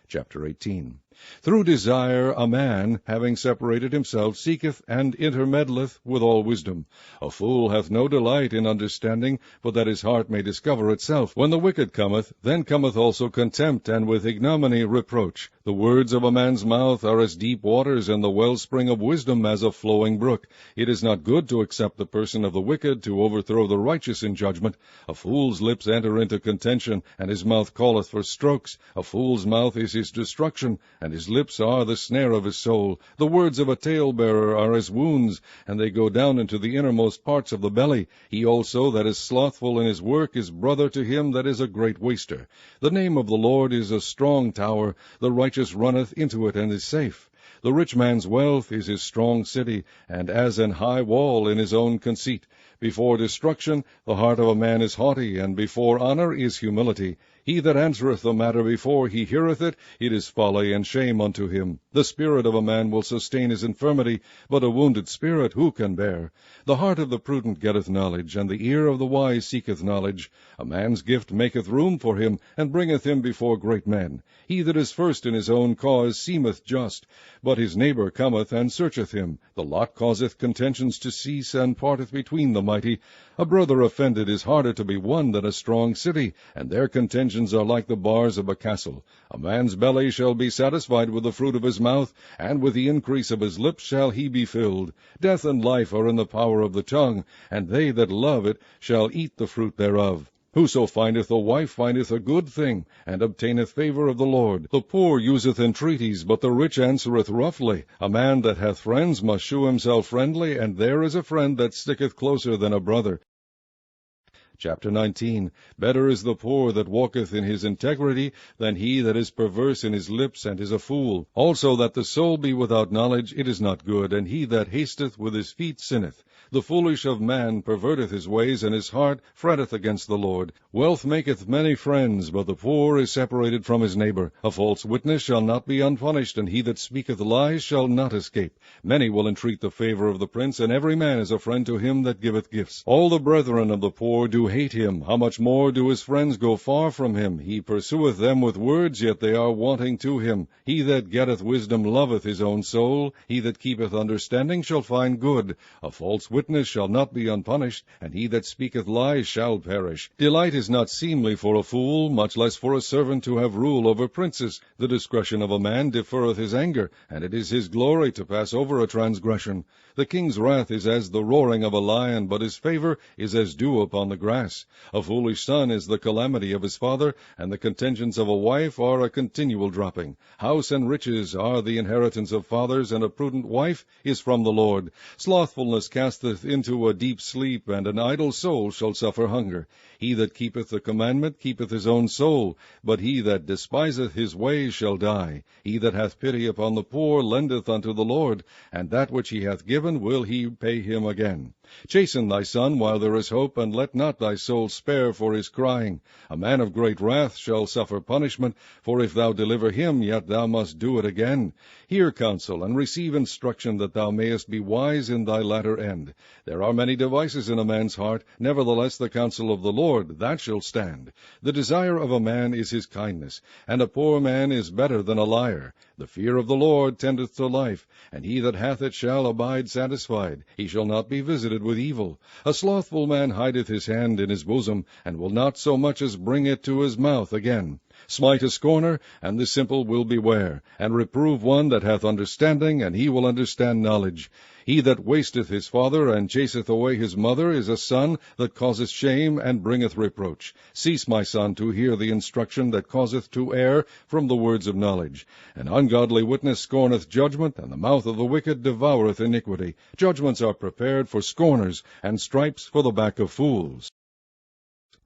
Chapter 18. Through desire a man, having separated himself, seeketh and intermeddleth with all wisdom. A fool hath no delight in understanding, but that his heart may discover itself. When the wicked cometh, then cometh also contempt, and with ignominy reproach. The words of a man's mouth are as deep waters, and the wellspring of wisdom as a flowing brook. It is not good to accept the person of the wicked, to overthrow the righteous in judgment. A fool's lips enter into contention, and his mouth calleth for strokes. A fool's mouth is his destruction, and his lips are the snare of his soul. The words of a talebearer are as wounds, and they go down into the innermost parts of the belly. He also that is slothful in his work is brother to him that is a great waster. The name of the Lord is a strong tower. The righteous runneth into it and is safe. The rich man's wealth is his strong city, and as an high wall in his own conceit. Before destruction the heart of a man is haughty, and before honor is humility. He that answereth the matter before he heareth it, it is folly and shame unto him. The spirit of a man will sustain his infirmity, but a wounded spirit who can bear? The heart of the prudent getteth knowledge, and the ear of the wise seeketh knowledge. A man's gift maketh room for him, and bringeth him before great men. He that is first in his own cause seemeth just, but his neighbor cometh and searcheth him. The lot causeth contentions to cease, and parteth between the mighty. A brother offended is harder to be won than a strong city, and their contentions are like the bars of a castle. A man's belly shall be satisfied with the fruit of his mouth, and with the increase of his lips shall he be filled. Death and life are in the power of the tongue, and they that love it shall eat the fruit thereof. Whoso findeth a wife findeth a good thing, and obtaineth favor of the Lord. The poor useth entreaties, but the rich answereth roughly. A man that hath friends must shew himself friendly, and there is a friend that sticketh closer than a brother. Chapter 19. Better is the poor that walketh in his integrity than he that is perverse in his lips and is a fool. Also that the soul be without knowledge, it is not good, and he that hasteth with his feet sinneth. The foolish of man perverteth his ways, and his heart fretteth against the Lord. Wealth maketh many friends, but the poor is separated from his neighbor. A false witness shall not be unpunished, and he that speaketh lies shall not escape. Many will entreat the favor of the prince, and every man is a friend to him that giveth gifts. All the brethren of the poor do hate him. How much more do his friends go far from him? He pursueth them with words, yet they are wanting to him. He that getteth wisdom loveth his own soul. He that keepeth understanding shall find good. A false witness shall not be unpunished, and he that speaketh lies shall perish. Delight is not seemly for a fool, much less for a servant to have rule over princes. The discretion of a man deferreth his anger, and it is his glory to pass over a transgression. The king's wrath is as the roaring of a lion, but his favor is as dew upon the grass. A foolish son is the calamity of his father, and the contentions of a wife are a continual dropping. House and riches are the inheritance of fathers, and a prudent wife is from the Lord. Slothfulness casteth into a deep sleep, and an idle soul shall suffer hunger. He that keepeth the commandment keepeth his own soul, but he that despiseth his ways shall die. He that hath pity upon the poor lendeth unto the Lord, and that which he hath given will he pay him again. Chasten thy son while there is hope, and let not thy soul spare for his crying. A man of great wrath shall suffer punishment, for if thou deliver him, yet thou must do it again. Hear counsel, and receive instruction, that thou mayest be wise in thy latter end. There are many devices in a man's heart, nevertheless the counsel of the Lord, that shall stand. The desire of a man is his kindness, and a poor man is better than a liar. The fear of the Lord tendeth to life, and he that hath it shall abide satisfied. He shall not be visited with evil. A slothful man hideth his hand in his bosom, and will not so much as bring it to his mouth again. Smite a scorner, and the simple will beware, and reprove one that hath understanding, and he will understand knowledge. He that wasteth his father, and chaseth away his mother, is a son that causeth shame, and bringeth reproach. Cease, my son, to hear the instruction that causeth to err from the words of knowledge. An ungodly witness scorneth judgment, and the mouth of the wicked devoureth iniquity. Judgments are prepared for scorners, and stripes for the back of fools.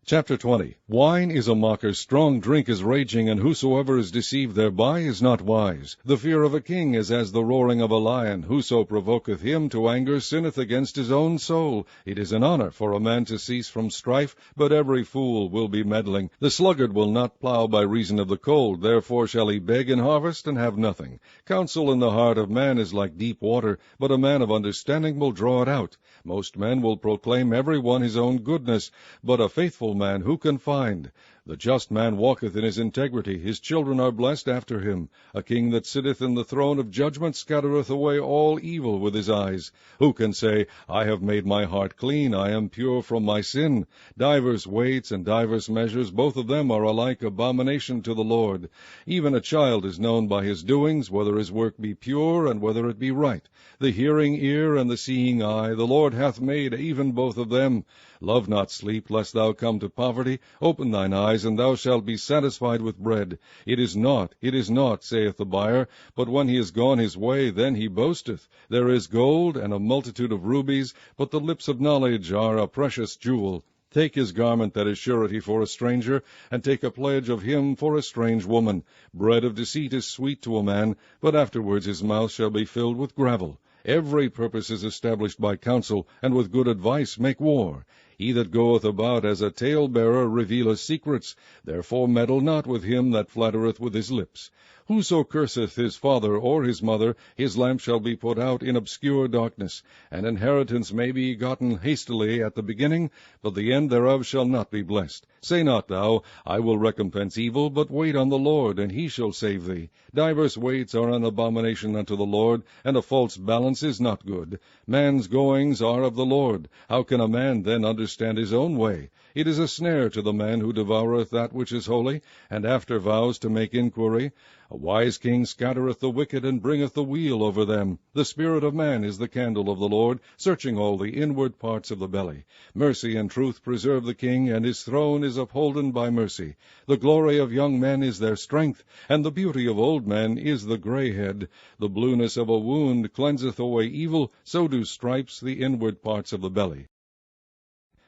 Chapter 20. Wine is a mocker, strong drink is raging, and whosoever is deceived thereby is not wise. The fear of a king is as the roaring of a lion. Whoso provoketh him to anger sinneth against his own soul. It is an honor for a man to cease from strife, but every fool will be meddling. The sluggard will not plow by reason of the cold, therefore shall he beg in harvest and have nothing. Counsel in the heart of man is like deep water, but a man of understanding will draw it out. Most men will proclaim every one his own goodness, but a faithful man who can find? The just man walketh in his integrity, his children are blessed after him. A king that sitteth in the throne of judgment scattereth away all evil with his eyes. Who can say, I have made my heart clean, I am pure from my sin? Divers weights and divers measures, both of them are alike abomination to the Lord. Even a child is known by his doings, whether his work be pure, and whether it be right. The hearing ear and the seeing eye, the Lord hath made even both of them. Love not sleep, lest thou come to poverty. Open thine eyes, and thou shalt be satisfied with bread. It is not, saith the buyer, but when he is gone his way, then he boasteth. There is gold and a multitude of rubies, but the lips of knowledge are a precious jewel. Take his garment that is surety for a stranger, and take a pledge of him for a strange woman. Bread of deceit is sweet to a man, but afterwards his mouth shall be filled with gravel. Every purpose is established by counsel, and with good advice make war. He that goeth about as a talebearer revealeth secrets. Therefore meddle not with him that flattereth with his lips. Whoso curseth his father or his mother, his lamp shall be put out in obscure darkness. An inheritance may be gotten hastily at the beginning, but the end thereof shall not be blessed. Say not thou, I will recompense evil, but wait on the Lord, and he shall save thee. Divers weights are an abomination unto the Lord, and a false balance is not good. Man's goings are of the Lord. How can a man then understand his own way? It is a snare to the man who devoureth that which is holy, and after vows to make inquiry. A wise king scattereth the wicked, and bringeth the weal over them. The spirit of man is the candle of the Lord, searching all the inward parts of the belly. Mercy and truth preserve the king, and his throne is upholden by mercy. The glory of young men is their strength, and the beauty of old men is the grey head. The blueness of a wound cleanseth away evil, so do stripes the inward parts of the belly.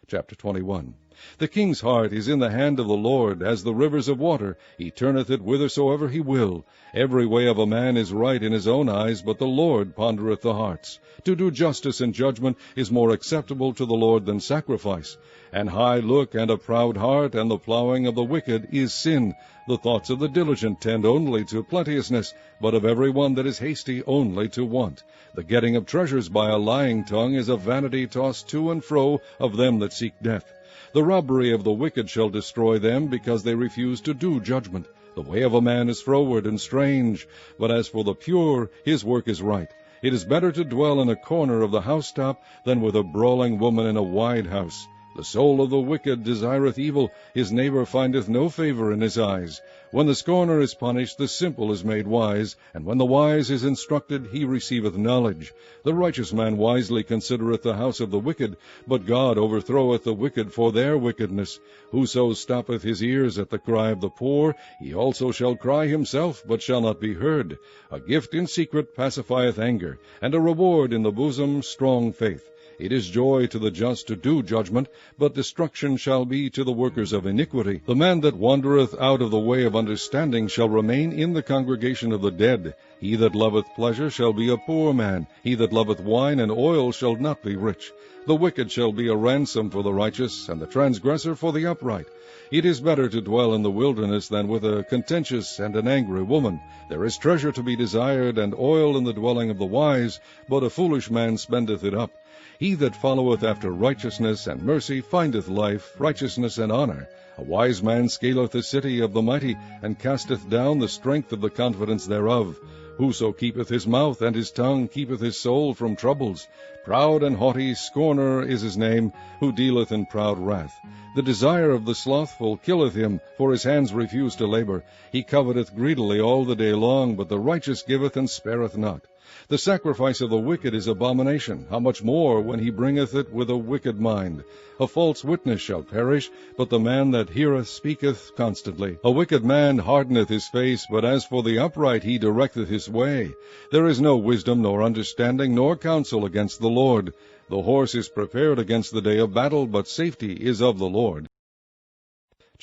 Chapter 21. The king's heart is in the hand of the Lord, as the rivers of water. He turneth it whithersoever he will. Every way of a man is right in his own eyes, but the Lord pondereth the hearts. To do justice and judgment is more acceptable to the Lord than sacrifice. An high look and a proud heart, and the plowing of the wicked is sin. The thoughts of the diligent tend only to plenteousness, but of every one that is hasty only to want. The getting of treasures by a lying tongue is a vanity tossed to and fro of them that seek death. The robbery of the wicked shall destroy them, because they refuse to do judgment. The way of a man is froward and strange, but as for the pure, his work is right. It is better to dwell in a corner of the housetop than with a brawling woman in a wide house. The soul of the wicked desireth evil, his neighbor findeth no favor in his eyes. When the scorner is punished, the simple is made wise, and when the wise is instructed, he receiveth knowledge. The righteous man wisely considereth the house of the wicked, but God overthroweth the wicked for their wickedness. Whoso stoppeth his ears at the cry of the poor, he also shall cry himself, but shall not be heard. A gift in secret pacifieth anger, and a reward in the bosom strong faith. It is joy to the just to do judgment, but destruction shall be to the workers of iniquity. The man that wandereth out of the way of understanding shall remain in the congregation of the dead. He that loveth pleasure shall be a poor man. He that loveth wine and oil shall not be rich. The wicked shall be a ransom for the righteous, and the transgressor for the upright. It is better to dwell in the wilderness than with a contentious and an angry woman. There is treasure to be desired, and oil in the dwelling of the wise, but a foolish man spendeth it up. He that followeth after righteousness and mercy findeth life, righteousness, and honor. A wise man scaleth the city of the mighty, and casteth down the strength of the confidence thereof. Whoso keepeth his mouth and his tongue keepeth his soul from troubles. Proud and haughty scorner is his name, who dealeth in proud wrath. The desire of the slothful killeth him, for his hands refuse to labor. He coveteth greedily all the day long, but the righteous giveth and spareth not. The sacrifice of the wicked is abomination, how much more when he bringeth it with a wicked mind. A false witness shall perish, but the man that heareth speaketh constantly. A wicked man hardeneth his face, but as for the upright he directeth his way. There is no wisdom nor understanding nor counsel against the Lord. The horse is prepared against the day of battle, but safety is of the Lord.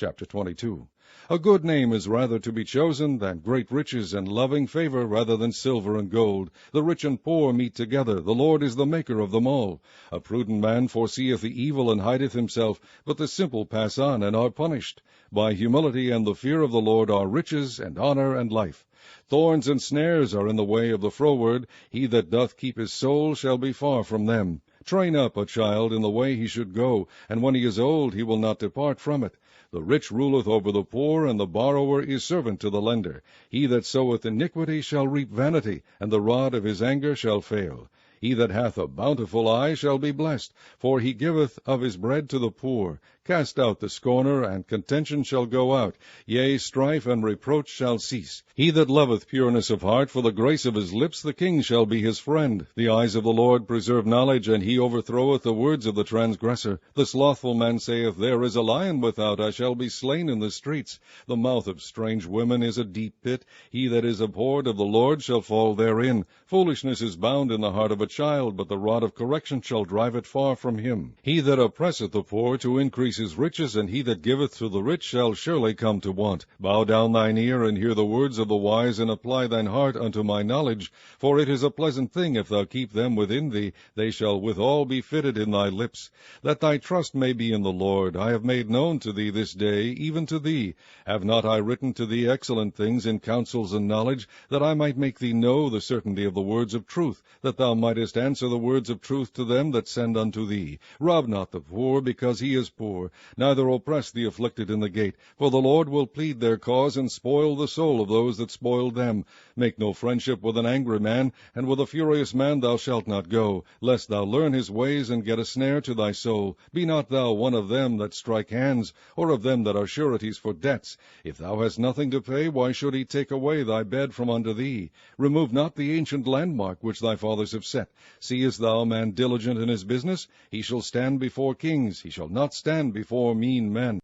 Chapter 22. A good name is rather to be chosen than great riches, and loving favor rather than silver and gold. The rich and poor meet together. The Lord is the maker of them all. A prudent man foreseeth the evil and hideth himself, but the simple pass on and are punished. By humility and the fear of the Lord are riches and honor and life. Thorns and snares are in the way of the froward. He that doth keep his soul shall be far from them. Train up a child in the way he should go, and when he is old he will not depart from it. The rich ruleth over the poor, and the borrower is servant to the lender. He that soweth iniquity shall reap vanity, and the rod of his anger shall fail. He that hath a bountiful eye shall be blessed, for he giveth of his bread to the poor. Cast out the scorner, and contention shall go out. Yea, strife and reproach shall cease. He that loveth pureness of heart, for the grace of his lips the king shall be his friend. The eyes of the Lord preserve knowledge, and he overthroweth the words of the transgressor. The slothful man saith, There is a lion without, I shall be slain in the streets. The mouth of strange women is a deep pit. He that is abhorred of the Lord shall fall therein. Foolishness is bound in the heart of a child, but the rod of correction shall drive it far from him. He that oppresseth the poor to increase his riches, and he that giveth to the rich shall surely come to want. Bow down thine ear, and hear the words of the wise, and apply thine heart unto my knowledge. For it is a pleasant thing, if thou keep them within thee, they shall withal be fitted in thy lips. That thy trust may be in the Lord, I have made known to thee this day, even to thee. Have not I written to thee excellent things in counsels and knowledge, that I might make thee know the certainty of the words of truth, that thou mightest answer the words of truth to them that send unto thee? Rob not the poor, because he is poor, neither oppress the afflicted in the gate, for the Lord will plead their cause, and spoil the soul of those that spoiled them. Make no friendship with an angry man, and with a furious man thou shalt not go, lest thou learn his ways, and get a snare to thy soul. Be not thou one of them that strike hands, or of them that are sureties for debts. If thou hast nothing to pay, why should he take away thy bed from under thee? Remove not the ancient landmark which thy fathers have set. Seest thou a man diligent in his business? He shall stand before kings, he shall not stand before mean men.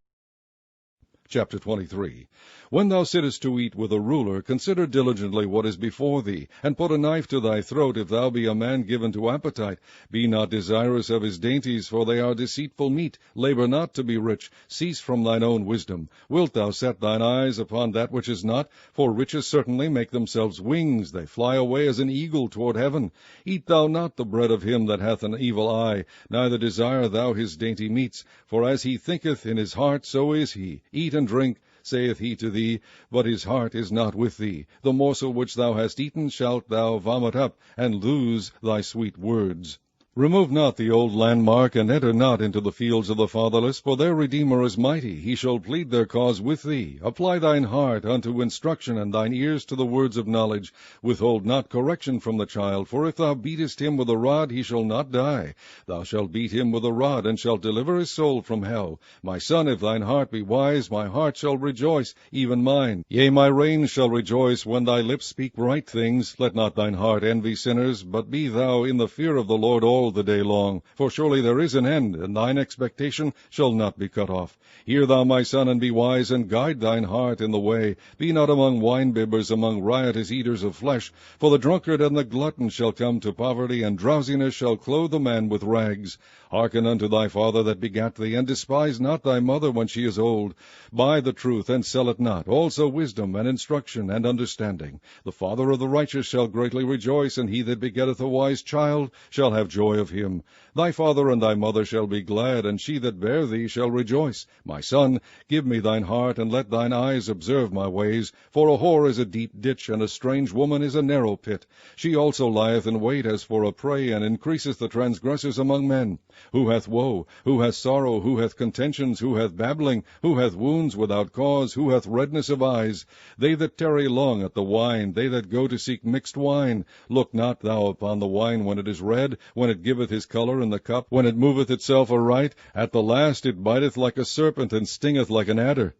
Chapter 23. When thou sittest to eat with a ruler, consider diligently what is before thee, and put a knife to thy throat, if thou be a man given to appetite. Be not desirous of his dainties, for they are deceitful meat. Labor not to be rich. Cease from thine own wisdom. Wilt thou set thine eyes upon that which is not? For riches certainly make themselves wings. They fly away as an eagle toward heaven. Eat thou not the bread of him that hath an evil eye, neither desire thou his dainty meats. For as he thinketh in his heart, so is he. Eat and drink, saith he to thee, but his heart is not with thee. The morsel which thou hast eaten shalt thou vomit up, and lose thy sweet words. Remove not the old landmark, and enter not into the fields of the fatherless, for their Redeemer is mighty. He shall plead their cause with thee. Apply thine heart unto instruction, and thine ears to the words of knowledge. Withhold not correction from the child, for if thou beatest him with a rod, he shall not die. Thou shalt beat him with a rod, and shalt deliver his soul from hell. My son, if thine heart be wise, my heart shall rejoice, even mine. Yea, my reins shall rejoice when thy lips speak right things. Let not thine heart envy sinners, but be thou in the fear of the Lord all the day long. For surely there is an end, and thine expectation shall not be cut off. Hear thou, my son, and be wise, and guide thine heart in the way. Be not among winebibbers, among riotous eaters of flesh. For the drunkard and the glutton shall come to poverty, and drowsiness shall clothe the man with rags. Hearken unto thy father that begat thee, and despise not thy mother when she is old. Buy the truth, and sell it not, also wisdom, and instruction, and understanding. The father of the righteous shall greatly rejoice, and he that begetteth a wise child shall have joy of him. Thy father and thy mother shall be glad, and she that bare thee shall rejoice. My son, give me thine heart, and let thine eyes observe my ways. For a whore is a deep ditch, and a strange woman is a narrow pit. She also lieth in wait as for a prey, and increaseth the transgressors among men. Who hath woe? Who hath sorrow? Who hath contentions? Who hath babbling? Who hath wounds without cause? Who hath redness of eyes? They that tarry long at the wine, they that go to seek mixed wine. Look not thou upon the wine when it is red, when it giveth his color in the cup, when it moveth itself aright. At the last it biteth like a serpent, and stingeth like an adder.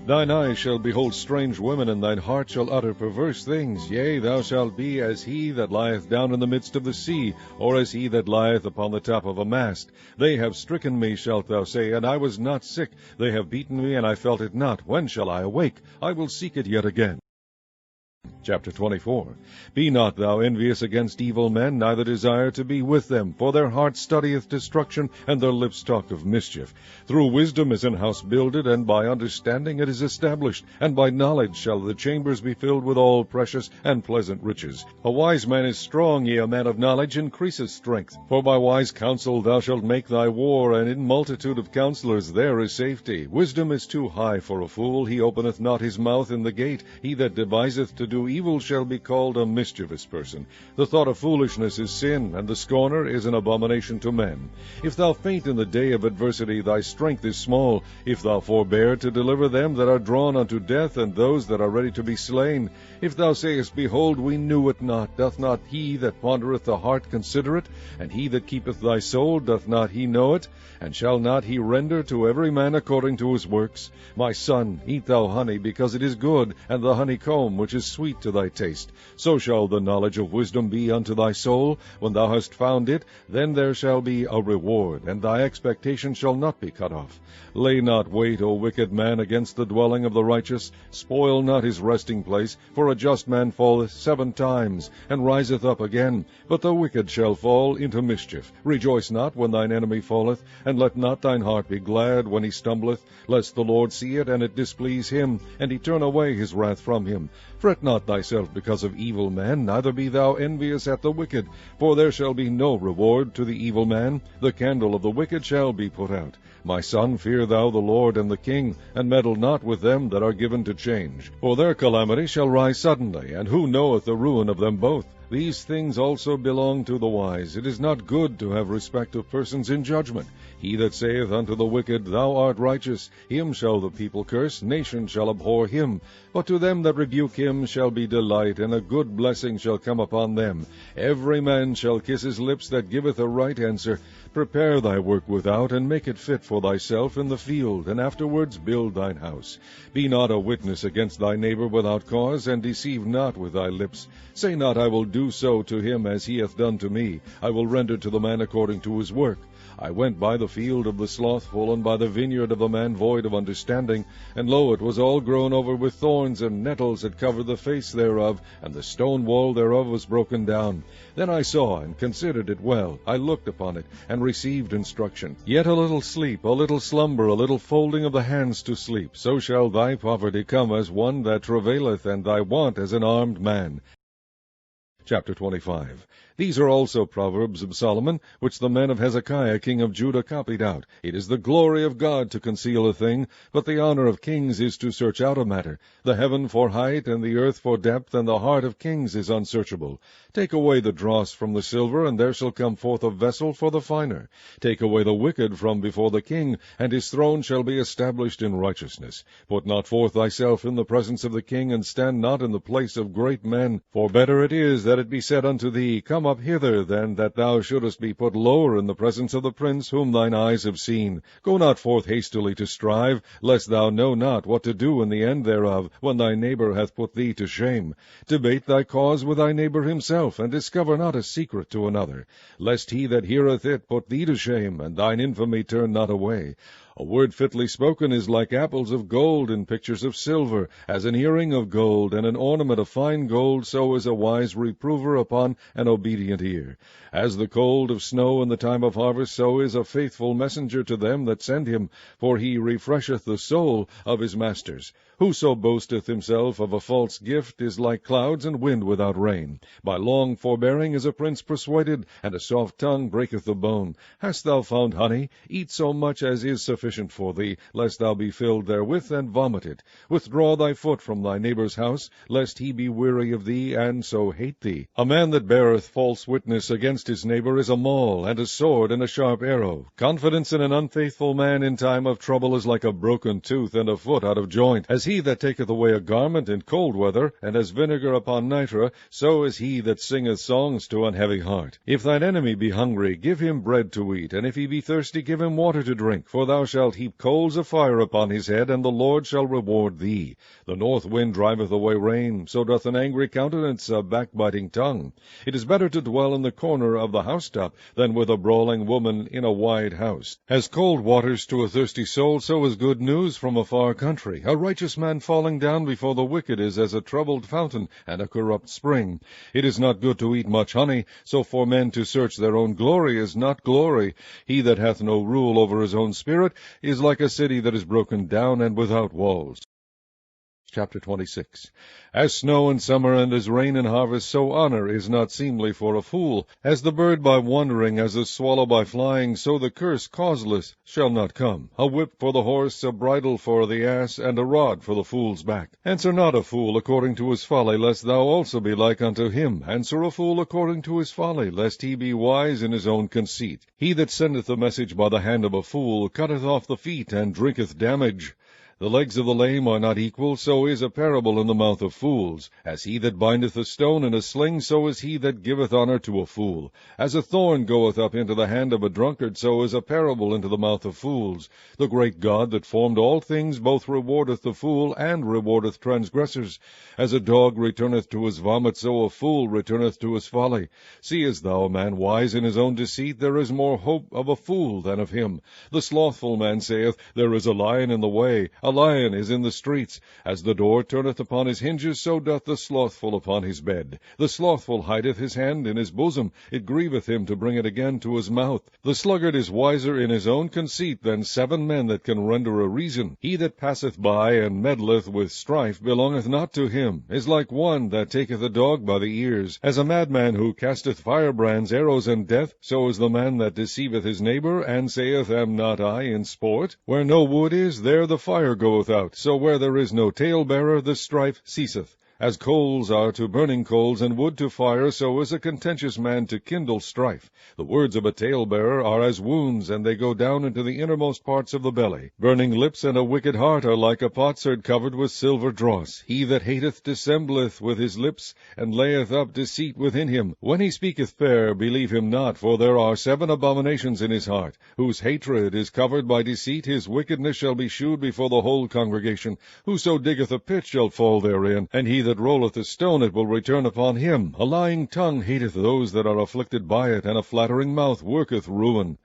Thine eyes shall behold strange women, and thine heart shall utter perverse things. Yea, thou shalt be as he that lieth down in the midst of the sea, or as he that lieth upon the top of a mast. They have stricken me, shalt thou say, and I was not sick. They have beaten me, and I felt it not. When shall I awake? I will seek it yet again. Chapter 24. Be not thou envious against evil men, neither desire to be with them, for their heart studieth destruction, and their lips talk of mischief. Through wisdom is an house builded, and by understanding it is established, and by knowledge shall the chambers be filled with all precious and pleasant riches. A wise man is strong, yea, a man of knowledge increaseth strength. For by wise counsel thou shalt make thy war, and in multitude of counselors there is safety. Wisdom is too high for a fool, he openeth not his mouth in the gate. He that deviseth to do evil shall be called a mischievous person. The thought of foolishness is sin, and the scorner is an abomination to men. If thou faint in the day of adversity, thy strength is small. If thou forbear to deliver them that are drawn unto death, and those that are ready to be slain. If thou sayest, Behold, we knew it not, doth not he that pondereth the heart consider it? And he that keepeth thy soul, doth not he know it? And shall not he render to every man according to his works? My son, eat thou honey, because it is good, and the honeycomb, which is sweet to thy taste. So shall the knowledge of wisdom be unto thy soul. When thou hast found it, then there shall be a reward, and thy expectation shall not be cut off. Lay not wait, O wicked man, against the dwelling of the righteous. Spoil not his resting place, for a just man falleth 7 times, and riseth up again. But the wicked shall fall into mischief. Rejoice not when thine enemy falleth, and let not thine heart be glad when he stumbleth, lest the Lord see it, and it displease him, and he turn away his wrath from him. Fret not thyself because of evil men, neither be thou envious at the wicked, for there shall be no reward to the evil man. The candle of the wicked shall be put out. My son, fear thou the Lord and the king, and meddle not with them that are given to change. For their calamity shall rise suddenly, and who knoweth the ruin of them both? These things also belong to the wise. It is not good to have respect of persons in judgment. He that saith unto the wicked, Thou art righteous, him shall the people curse, nations shall abhor him. But to them that rebuke him shall be delight, and a good blessing shall come upon them. Every man shall kiss his lips that giveth a right answer. Prepare thy work without, and make it fit for thyself in the field, and afterwards build thine house. Be not a witness against thy neighbor without cause, and deceive not with thy lips. Say not, I will do so to him as he hath done to me. I will render to the man according to his work. I went by the field of the slothful, and by the vineyard of the man void of understanding, and lo, it was all grown over with thorns, and nettles had covered the face thereof, and the stone wall thereof was broken down. Then I saw and considered it well. I looked upon it, and received instruction. Yet a little sleep, a little slumber, a little folding of the hands to sleep, so shall thy poverty come as one that travaileth, and thy want as an armed man. Chapter 25. These are also Proverbs of Solomon, which the men of Hezekiah king of Judah copied out. It is the glory of God to conceal a thing, but the honor of kings is to search out a matter. The heaven for height, and the earth for depth, and the heart of kings is unsearchable. Take away the dross from the silver, and there shall come forth a vessel for the finer. Take away the wicked from before the king, and his throne shall be established in righteousness. Put not forth thyself in the presence of the king, and stand not in the place of great men. For better it is that it be said unto thee, Come up hither, than that thou shouldest be put lower in the presence of the prince whom thine eyes have seen. Go not forth hastily to strive, lest thou know not what to do in the end thereof, when thy neighbor hath put thee to shame. Debate thy cause with thy neighbor himself, and discover not a secret to another, lest he that heareth it put thee to shame, and thine infamy turn not away. A word fitly spoken is like apples of gold in pictures of silver, as an earring of gold, and an ornament of fine gold, so is a wise reprover upon an obedient ear. As the cold of snow in the time of harvest, so is a faithful messenger to them that send him, for he refresheth the soul of his masters. Whoso boasteth himself of a false gift is like clouds and wind without rain. By long forbearing is a prince persuaded, and a soft tongue breaketh the bone. Hast thou found honey? Eat so much as is sufficient for thee, lest thou be filled therewith, and vomit it. Withdraw thy foot from thy neighbor's house, lest he be weary of thee, and so hate thee. A man that beareth false witness against his neighbor is a maul, and a sword, and a sharp arrow. Confidence in an unfaithful man in time of trouble is like a broken tooth, and a foot out of joint. As he that taketh away a garment in cold weather, and as vinegar upon nitre, so is he that singeth songs to an heavy heart. If thine enemy be hungry, give him bread to eat, and if he be thirsty, give him water to drink. For thou shalt shalt heap coals of fire upon his head, and the Lord shall reward thee. The north wind driveth away rain, so doth an angry countenance a backbiting tongue. It is better to dwell in the corner of the housetop than with a brawling woman in a wide house. As cold waters to a thirsty soul, so is good news from a far country. A righteous man falling down before the wicked is as a troubled fountain and a corrupt spring. It is not good to eat much honey, so for men to search their own glory is not glory. He that hath no rule over his own spirit is like a city that is broken down and without walls. Chapter 26. As snow in summer and as rain in harvest, so honor is not seemly for a fool. As the bird by wandering, as the swallow by flying, so the curse causeless shall not come. A whip for the horse, a bridle for the ass, and a rod for the fool's back. Answer not a fool according to his folly, lest thou also be like unto him. Answer a fool according to his folly, lest he be wise in his own conceit. He that sendeth a message by the hand of a fool cutteth off the feet, and drinketh damage. The legs of the lame are not equal, so is a parable in the mouth of fools. As he that bindeth a stone in a sling, so is he that giveth honor to a fool. As a thorn goeth up into the hand of a drunkard, so is a parable into the mouth of fools. The great God that formed all things both rewardeth the fool and rewardeth transgressors. As a dog returneth to his vomit, so a fool returneth to his folly. Seest thou a man wise in his own deceit? There is more hope of a fool than of him. The slothful man saith, There is a lion in the way, a lion is in the streets. As the door turneth upon his hinges, so doth the slothful upon his bed. The slothful hideth his hand in his bosom, it grieveth him to bring it again to his mouth. The sluggard is wiser in his own conceit than 7 men that can render a reason. He that passeth by and meddleth with strife belongeth not to him, is like one that taketh a dog by the ears. As a madman who casteth firebrands, arrows, and death, so is the man that deceiveth his neighbor, and saith, Am not I in sport? Where no wood is, there the fire goeth out, so where there is no talebearer, the strife ceaseth. As coals are to burning coals, and wood to fire, so is a contentious man to kindle strife. The words of a talebearer are as wounds, and they go down into the innermost parts of the belly. Burning lips and a wicked heart are like a potsherd covered with silver dross. He that hateth dissembleth with his lips, and layeth up deceit within him. When he speaketh fair, believe him not, for there are 7 abominations in his heart. Whose hatred is covered by deceit, his wickedness shall be shewed before the whole congregation. Whoso diggeth a pit shall fall therein, and he that rolleth a stone, it will return upon him. A lying tongue hateth those that are afflicted by it, and a flattering mouth worketh ruin.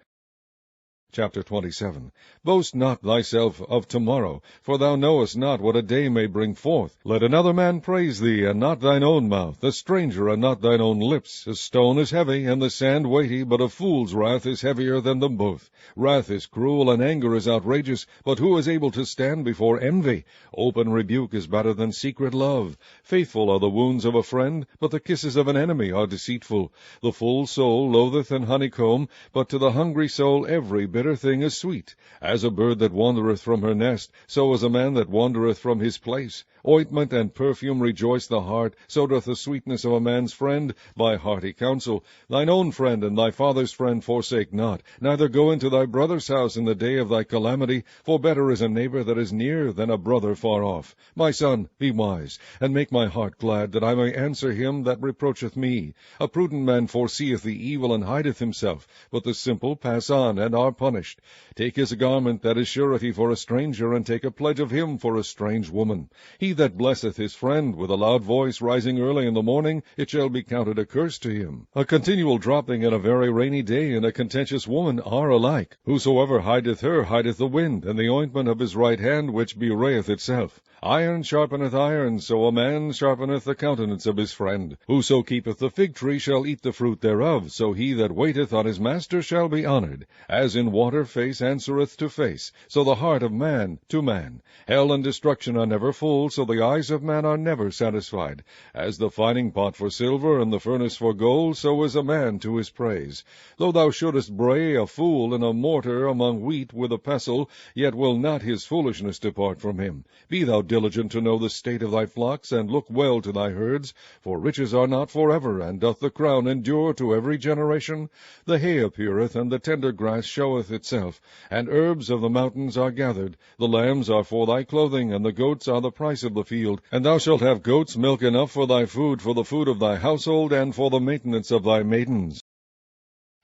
Chapter 27. Boast not thyself of tomorrow, for thou knowest not what a day may bring forth. Let another man praise thee, and not thine own mouth, a stranger, and not thine own lips. A stone is heavy, and the sand weighty, but a fool's wrath is heavier than them both. Wrath is cruel, and anger is outrageous, but who is able to stand before envy? Open rebuke is better than secret love. Faithful are the wounds of a friend, but the kisses of an enemy are deceitful. The full soul loatheth an honeycomb, but to the hungry soul every bitter thing is sweet. As a bird that wandereth from her nest, so is a man that wandereth from his place. Ointment and perfume rejoice the heart, so doth the sweetness of a man's friend by hearty counsel. Thine own friend and thy father's friend forsake not, neither go into thy brother's house in the day of thy calamity, for better is a neighbor that is near than a brother far off. My son, be wise, and make my heart glad, that I may answer him that reproacheth me. A prudent man foreseeth the evil and hideth himself, but the simple pass on and are punished. Take his garment that is surety for a stranger, and take a pledge of him for a strange woman. He that blesseth his friend with a loud voice rising early in the morning, it shall be counted a curse to him. A continual dropping and a very rainy day and a contentious woman are alike. Whosoever hideth her hideth the wind, and the ointment of his right hand which bewrayeth itself. Iron sharpeneth iron, so a man sharpeneth the countenance of his friend. Whoso keepeth the fig tree shall eat the fruit thereof, so he that waiteth on his master shall be honored. As in water face answereth to face, so the heart of man to man. Hell and destruction are never full, so the eyes of man are never satisfied. As the fining pot for silver and the furnace for gold, so is a man to his praise. Though thou shouldest bray a fool in a mortar among wheat with a pestle, yet will not his foolishness depart from him. Be thou diligent to know the state of thy flocks, and look well to thy herds, for riches are not forever, and doth the crown endure to every generation? The hay appeareth, and the tender grass showeth itself, and herbs of the mountains are gathered. The lambs are for thy clothing, and the goats are the price of the field. And thou shalt have goats' milk enough for thy food, for the food of thy household, and for the maintenance of thy maidens.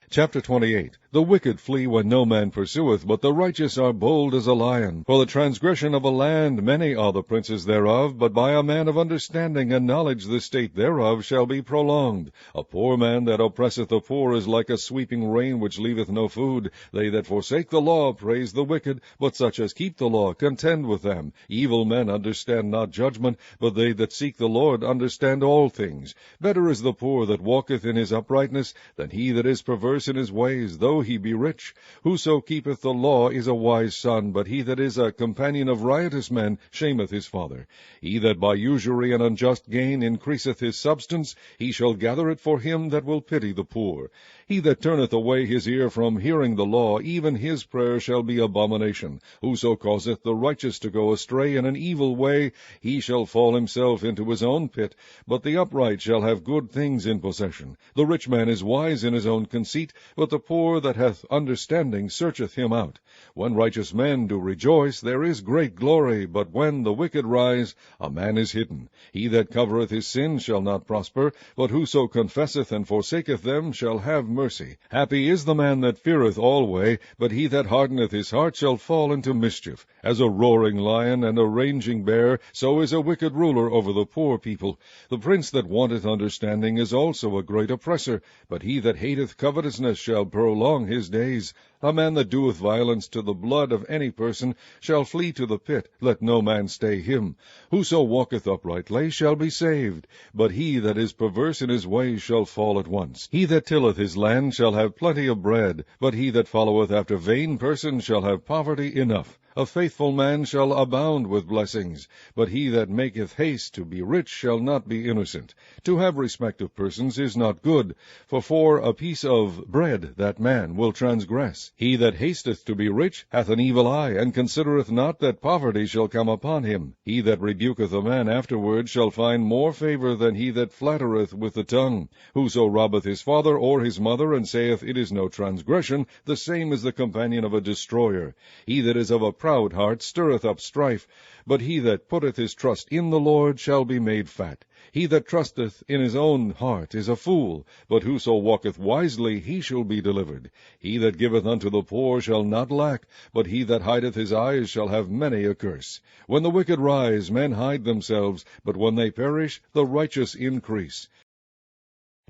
Chapter 28. The wicked flee when no man pursueth, but the righteous are bold as a lion. For the transgression of a land many are the princes thereof, but by a man of understanding and knowledge the state thereof shall be prolonged. A poor man that oppresseth the poor is like a sweeping rain which leaveth no food. They that forsake the law praise the wicked, but such as keep the law contend with them. Evil men understand not judgment, but they that seek the Lord understand all things. Better is the poor that walketh in his uprightness than he that is perverse in his ways, though he be rich. Whoso keepeth the law is a wise son, but he that is a companion of riotous men shameth his father. He that by usury and unjust gain increaseth his substance, he shall gather it for him that will pity the poor. He that turneth away his ear from hearing the law, even his prayer shall be abomination. Whoso causeth the righteous to go astray in an evil way, he shall fall himself into his own pit, but the upright shall have good things in possession. The rich man is wise in his own conceit, but the poor that hath understanding searcheth him out. When righteous men do rejoice, there is great glory, but when the wicked rise, a man is hidden. He that covereth his sins shall not prosper, but whoso confesseth and forsaketh them shall have mercy. Happy is the man that feareth alway, but he that hardeneth his heart shall fall into mischief. As a roaring lion and a raging bear, so is a wicked ruler over the poor people. The prince that wanteth understanding is also a great oppressor, but he that hateth covetousness shall prolong his days. A man that doeth violence to the blood of any person shall flee to the pit. Let no man stay him. Whoso walketh uprightly shall be saved, but he that is perverse in his ways shall fall at once. He that tilleth his land shall have plenty of bread, but he that followeth after vain persons shall have poverty enough. A faithful man shall abound with blessings, but he that maketh haste to be rich shall not be innocent. To have respect of persons is not good, for a piece of bread that man will transgress. He that hasteth to be rich hath an evil eye, and considereth not that poverty shall come upon him. He that rebuketh a man afterward shall find more favor than he that flattereth with the tongue. Whoso robbeth his father or his mother, and saith, It is no transgression, the same is the companion of a destroyer. He that is of a proud heart stirreth up strife, but he that putteth his trust in the Lord shall be made fat. He that trusteth in his own heart is a fool, but whoso walketh wisely, he shall be delivered. He that giveth unto the poor shall not lack, but he that hideth his eyes shall have many a curse. When the wicked rise, men hide themselves, but when they perish, the righteous increase.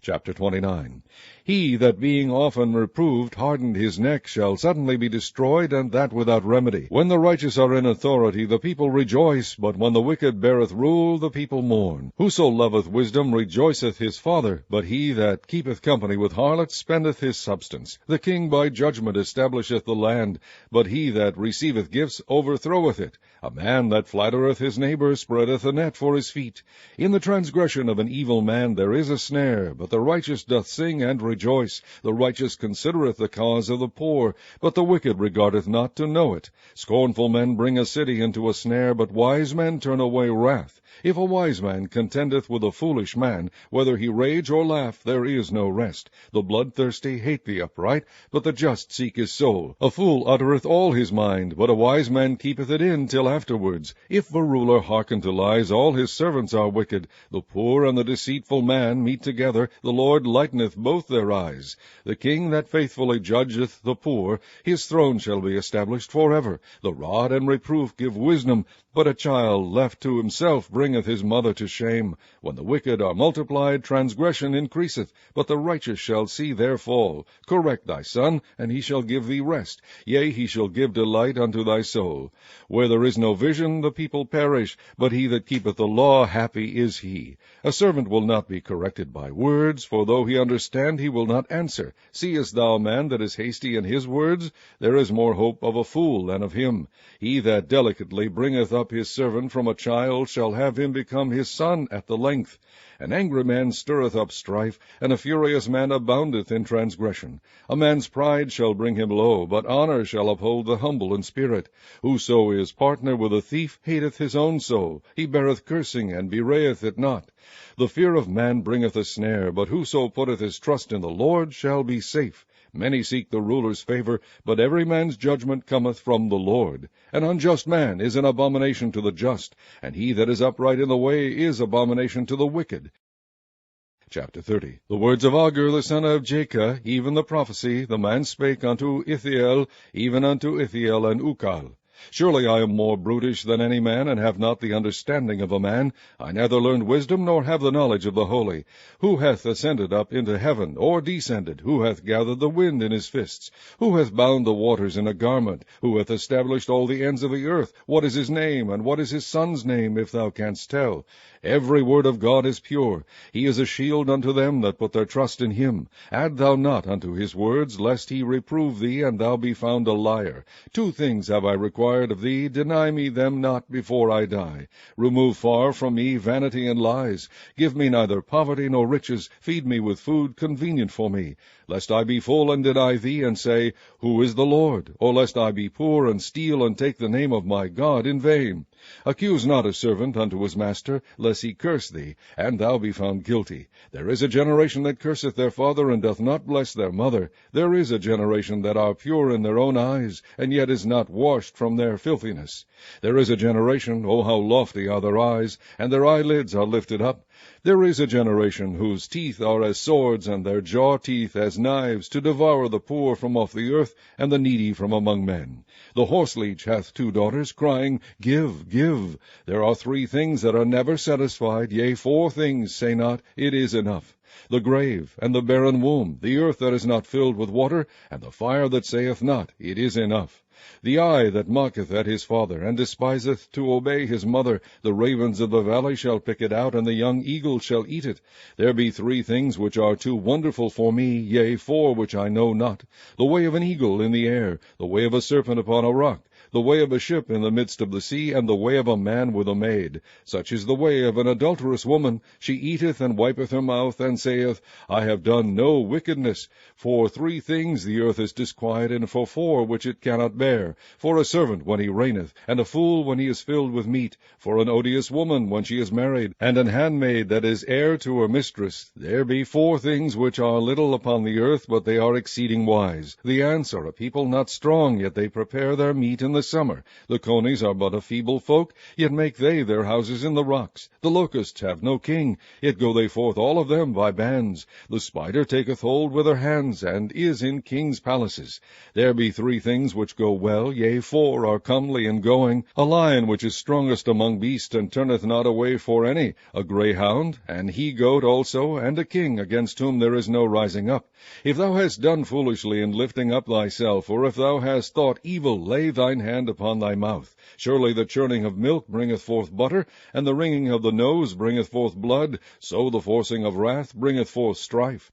Chapter 29. He that being often reproved hardened his neck shall suddenly be destroyed, and that without remedy. When the righteous are in authority, the people rejoice, but when the wicked beareth rule, the people mourn. Whoso loveth wisdom rejoiceth his father, but he that keepeth company with harlots spendeth his substance. The king by judgment establisheth the land, but he that receiveth gifts overthroweth it. A man that flattereth his neighbor spreadeth a net for his feet. In the transgression of an evil man there is a snare, but the righteous doth sing and rejoice. The righteous considereth the cause of the poor, but the wicked regardeth not to know it. Scornful men bring a city into a snare, but wise men turn away wrath. If a wise man contendeth with a foolish man, whether he rage or laugh, there is no rest. The bloodthirsty hate the upright, but the just seek his soul. A fool uttereth all his mind, but a wise man keepeth it in till afterwards. If a ruler hearken to lies, all his servants are wicked. The poor and the deceitful man meet together, the Lord lighteneth both their eyes. The king that faithfully judgeth the poor, his throne shall be established forever. The rod and reproof give wisdom, but a child left to himself bringeth his mother to shame. When the wicked are multiplied, transgression increaseth, but the righteous shall see their fall. Correct thy son, and he shall give thee rest. Yea, he shall give delight unto thy soul. Where there is no vision, the people perish, but he that keepeth the law, happy is he. A servant will not be corrected by words, for though he understand, he will not answer. Seest thou a man that is hasty in his words? There is more hope of a fool than of him. He that delicately bringeth up his servant from a child shall have him become his son at the length. An angry man stirreth up strife, and a furious man aboundeth in transgression. A man's pride shall bring him low, but honor shall uphold the humble in spirit. Whoso is partner with a thief hateth his own soul. He beareth cursing, and bewrayeth it not. The fear of man bringeth a snare, but whoso putteth his trust in the Lord shall be safe. Many seek the ruler's favor, but every man's judgment cometh from the Lord. An unjust man is an abomination to the just, and he that is upright in the way is abomination to the wicked. Chapter 30. The words of Agur the son of Jakeh, even the prophecy, the man spake unto Ithiel, even unto Ithiel and Ukal. Surely I am more brutish than any man, and have not the understanding of a man. I neither learned wisdom, nor have the knowledge of the holy. Who hath ascended up into heaven, or descended? Who hath gathered the wind in his fists? Who hath bound the waters in a garment? Who hath established all the ends of the earth? What is his name, and what is his son's name, if thou canst tell? Every word of God is pure. He is a shield unto them that put their trust in him. Add thou not unto his words, lest he reprove thee, and thou be found a liar. 2 things have I required of thee, deny me them not before I die. Remove far from me vanity and lies. Give me neither poverty nor riches. Feed me with food convenient for me, lest I be full and deny thee, and say, Who is the Lord? Or lest I be poor, and steal, and take the name of my God in vain. Accuse not a servant unto his master, lest he curse thee, and thou be found guilty. There is a generation that curseth their father, and doth not bless their mother. There is a generation that are pure in their own eyes, and yet is not washed from their filthiness. There is a generation, O how lofty are their eyes, and their eyelids are lifted up. There is a generation whose teeth are as swords, and their jaw teeth as knives, to devour the poor from off the earth, and the needy from among men. The horseleech hath 2 daughters, crying, Give, give. There are 3 things that are never satisfied, yea, 4 things, say not, It is enough. The grave, and the barren womb, the earth that is not filled with water, and the fire that saith not, It is enough. The eye that mocketh at his father, and despiseth to obey his mother, the ravens of the valley shall pick it out, and the young eagle shall eat it. There be 3 things which are too wonderful for me, yea, 4 which I know not. The way of an eagle in the air, the way of a serpent upon a rock, the way of a ship in the midst of the sea, and the way of a man with a maid. Such is the way of an adulterous woman. She eateth and wipeth her mouth, and saith, I have done no wickedness. For 3 things the earth is disquieted, and for 4 which it cannot bear. For a servant when he reigneth, and a fool when he is filled with meat. For an odious woman when she is married, and an handmaid that is heir to her mistress. There be 4 things which are little upon the earth, but they are exceeding wise. The ants are a people not strong, yet they prepare their meat in the summer. The conies are but a feeble folk, yet make they their houses in the rocks. The locusts have no king, yet go they forth all of them by bands. The spider taketh hold with her hands, and is in kings' palaces. There be 3 things which go well, yea, 4 are comely in going. A lion which is strongest among beasts, and turneth not away for any. A greyhound, an he-goat also, and a king, against whom there is no rising up. If thou hast done foolishly in lifting up thyself, or if thou hast thought evil, lay thine hand upon thy mouth. Surely the churning of milk bringeth forth butter, and the wringing of the nose bringeth forth blood, so the forcing of wrath bringeth forth strife.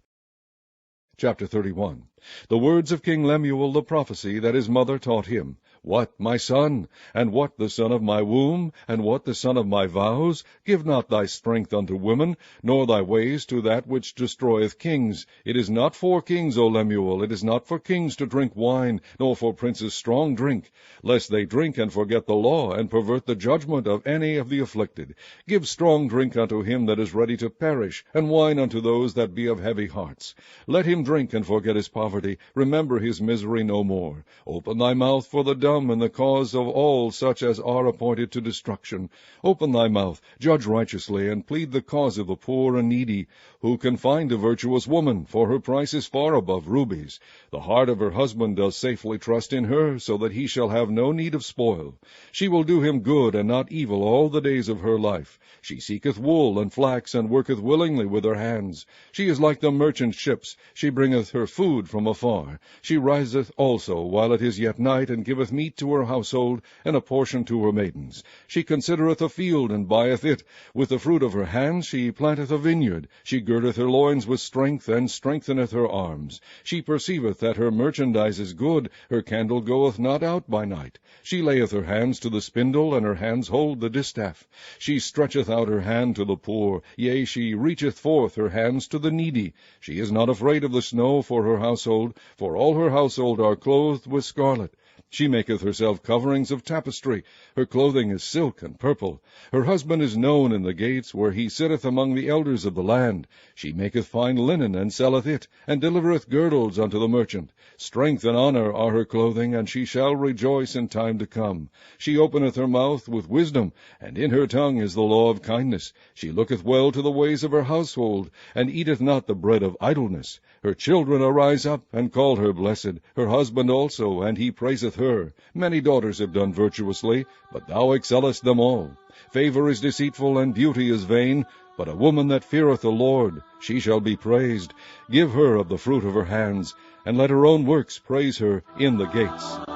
Chapter 31. The words of King Lemuel the prophecy that his mother taught him. What, my son? And what the son of my womb? And what the son of my vows? Give not thy strength unto women, nor thy ways to that which destroyeth kings. It is not for kings, O Lemuel, it is not for kings to drink wine, nor for princes strong drink, lest they drink and forget the law, and pervert the judgment of any of the afflicted. Give strong drink unto him that is ready to perish, and wine unto those that be of heavy hearts. Let him drink and forget his poverty, remember his misery no more. Open thy mouth for the dumb, in the cause of all such as are appointed to destruction. Open thy mouth, judge righteously, and plead the cause of the poor and needy. Who can find a virtuous woman? For her price is far above rubies. The heart of her husband does safely trust in her, so that he shall have no need of spoil. She will do him good and not evil all the days of her life. She seeketh wool and flax, and worketh willingly with her hands. She is like the merchant ships. She bringeth her food from afar. She riseth also while it is yet night, and giveth meat to her household, and a portion to her maidens. She considereth a field, and buyeth it. With the fruit of her hands she planteth a vineyard. She girdeth her loins with strength, and strengtheneth her arms. She perceiveth that her merchandise is good. Her candle goeth not out by night. She layeth her hands to the spindle, and her hands hold the distaff. She stretcheth out her hand to the poor, yea, she reacheth forth her hands to the needy. She is not afraid of the snow for her household, for all her household are clothed with scarlet. She maketh herself coverings of tapestry. Her clothing is silk and purple. Her husband is known in the gates, where he sitteth among the elders of the land. She maketh fine linen, and selleth it, and delivereth girdles unto the merchant. Strength and honor are her clothing, and she shall rejoice in time to come. She openeth her mouth with wisdom, and in her tongue is the law of kindness. She looketh well to the ways of her household, and eateth not the bread of idleness. Her children arise up, and call her blessed, her husband also, and he praiseth her. Many daughters have done virtuously, but thou excellest them all. Favor is deceitful, and beauty is vain, but a woman that feareth the Lord, she shall be praised. Give her of the fruit of her hands, and let her own works praise her in the gates.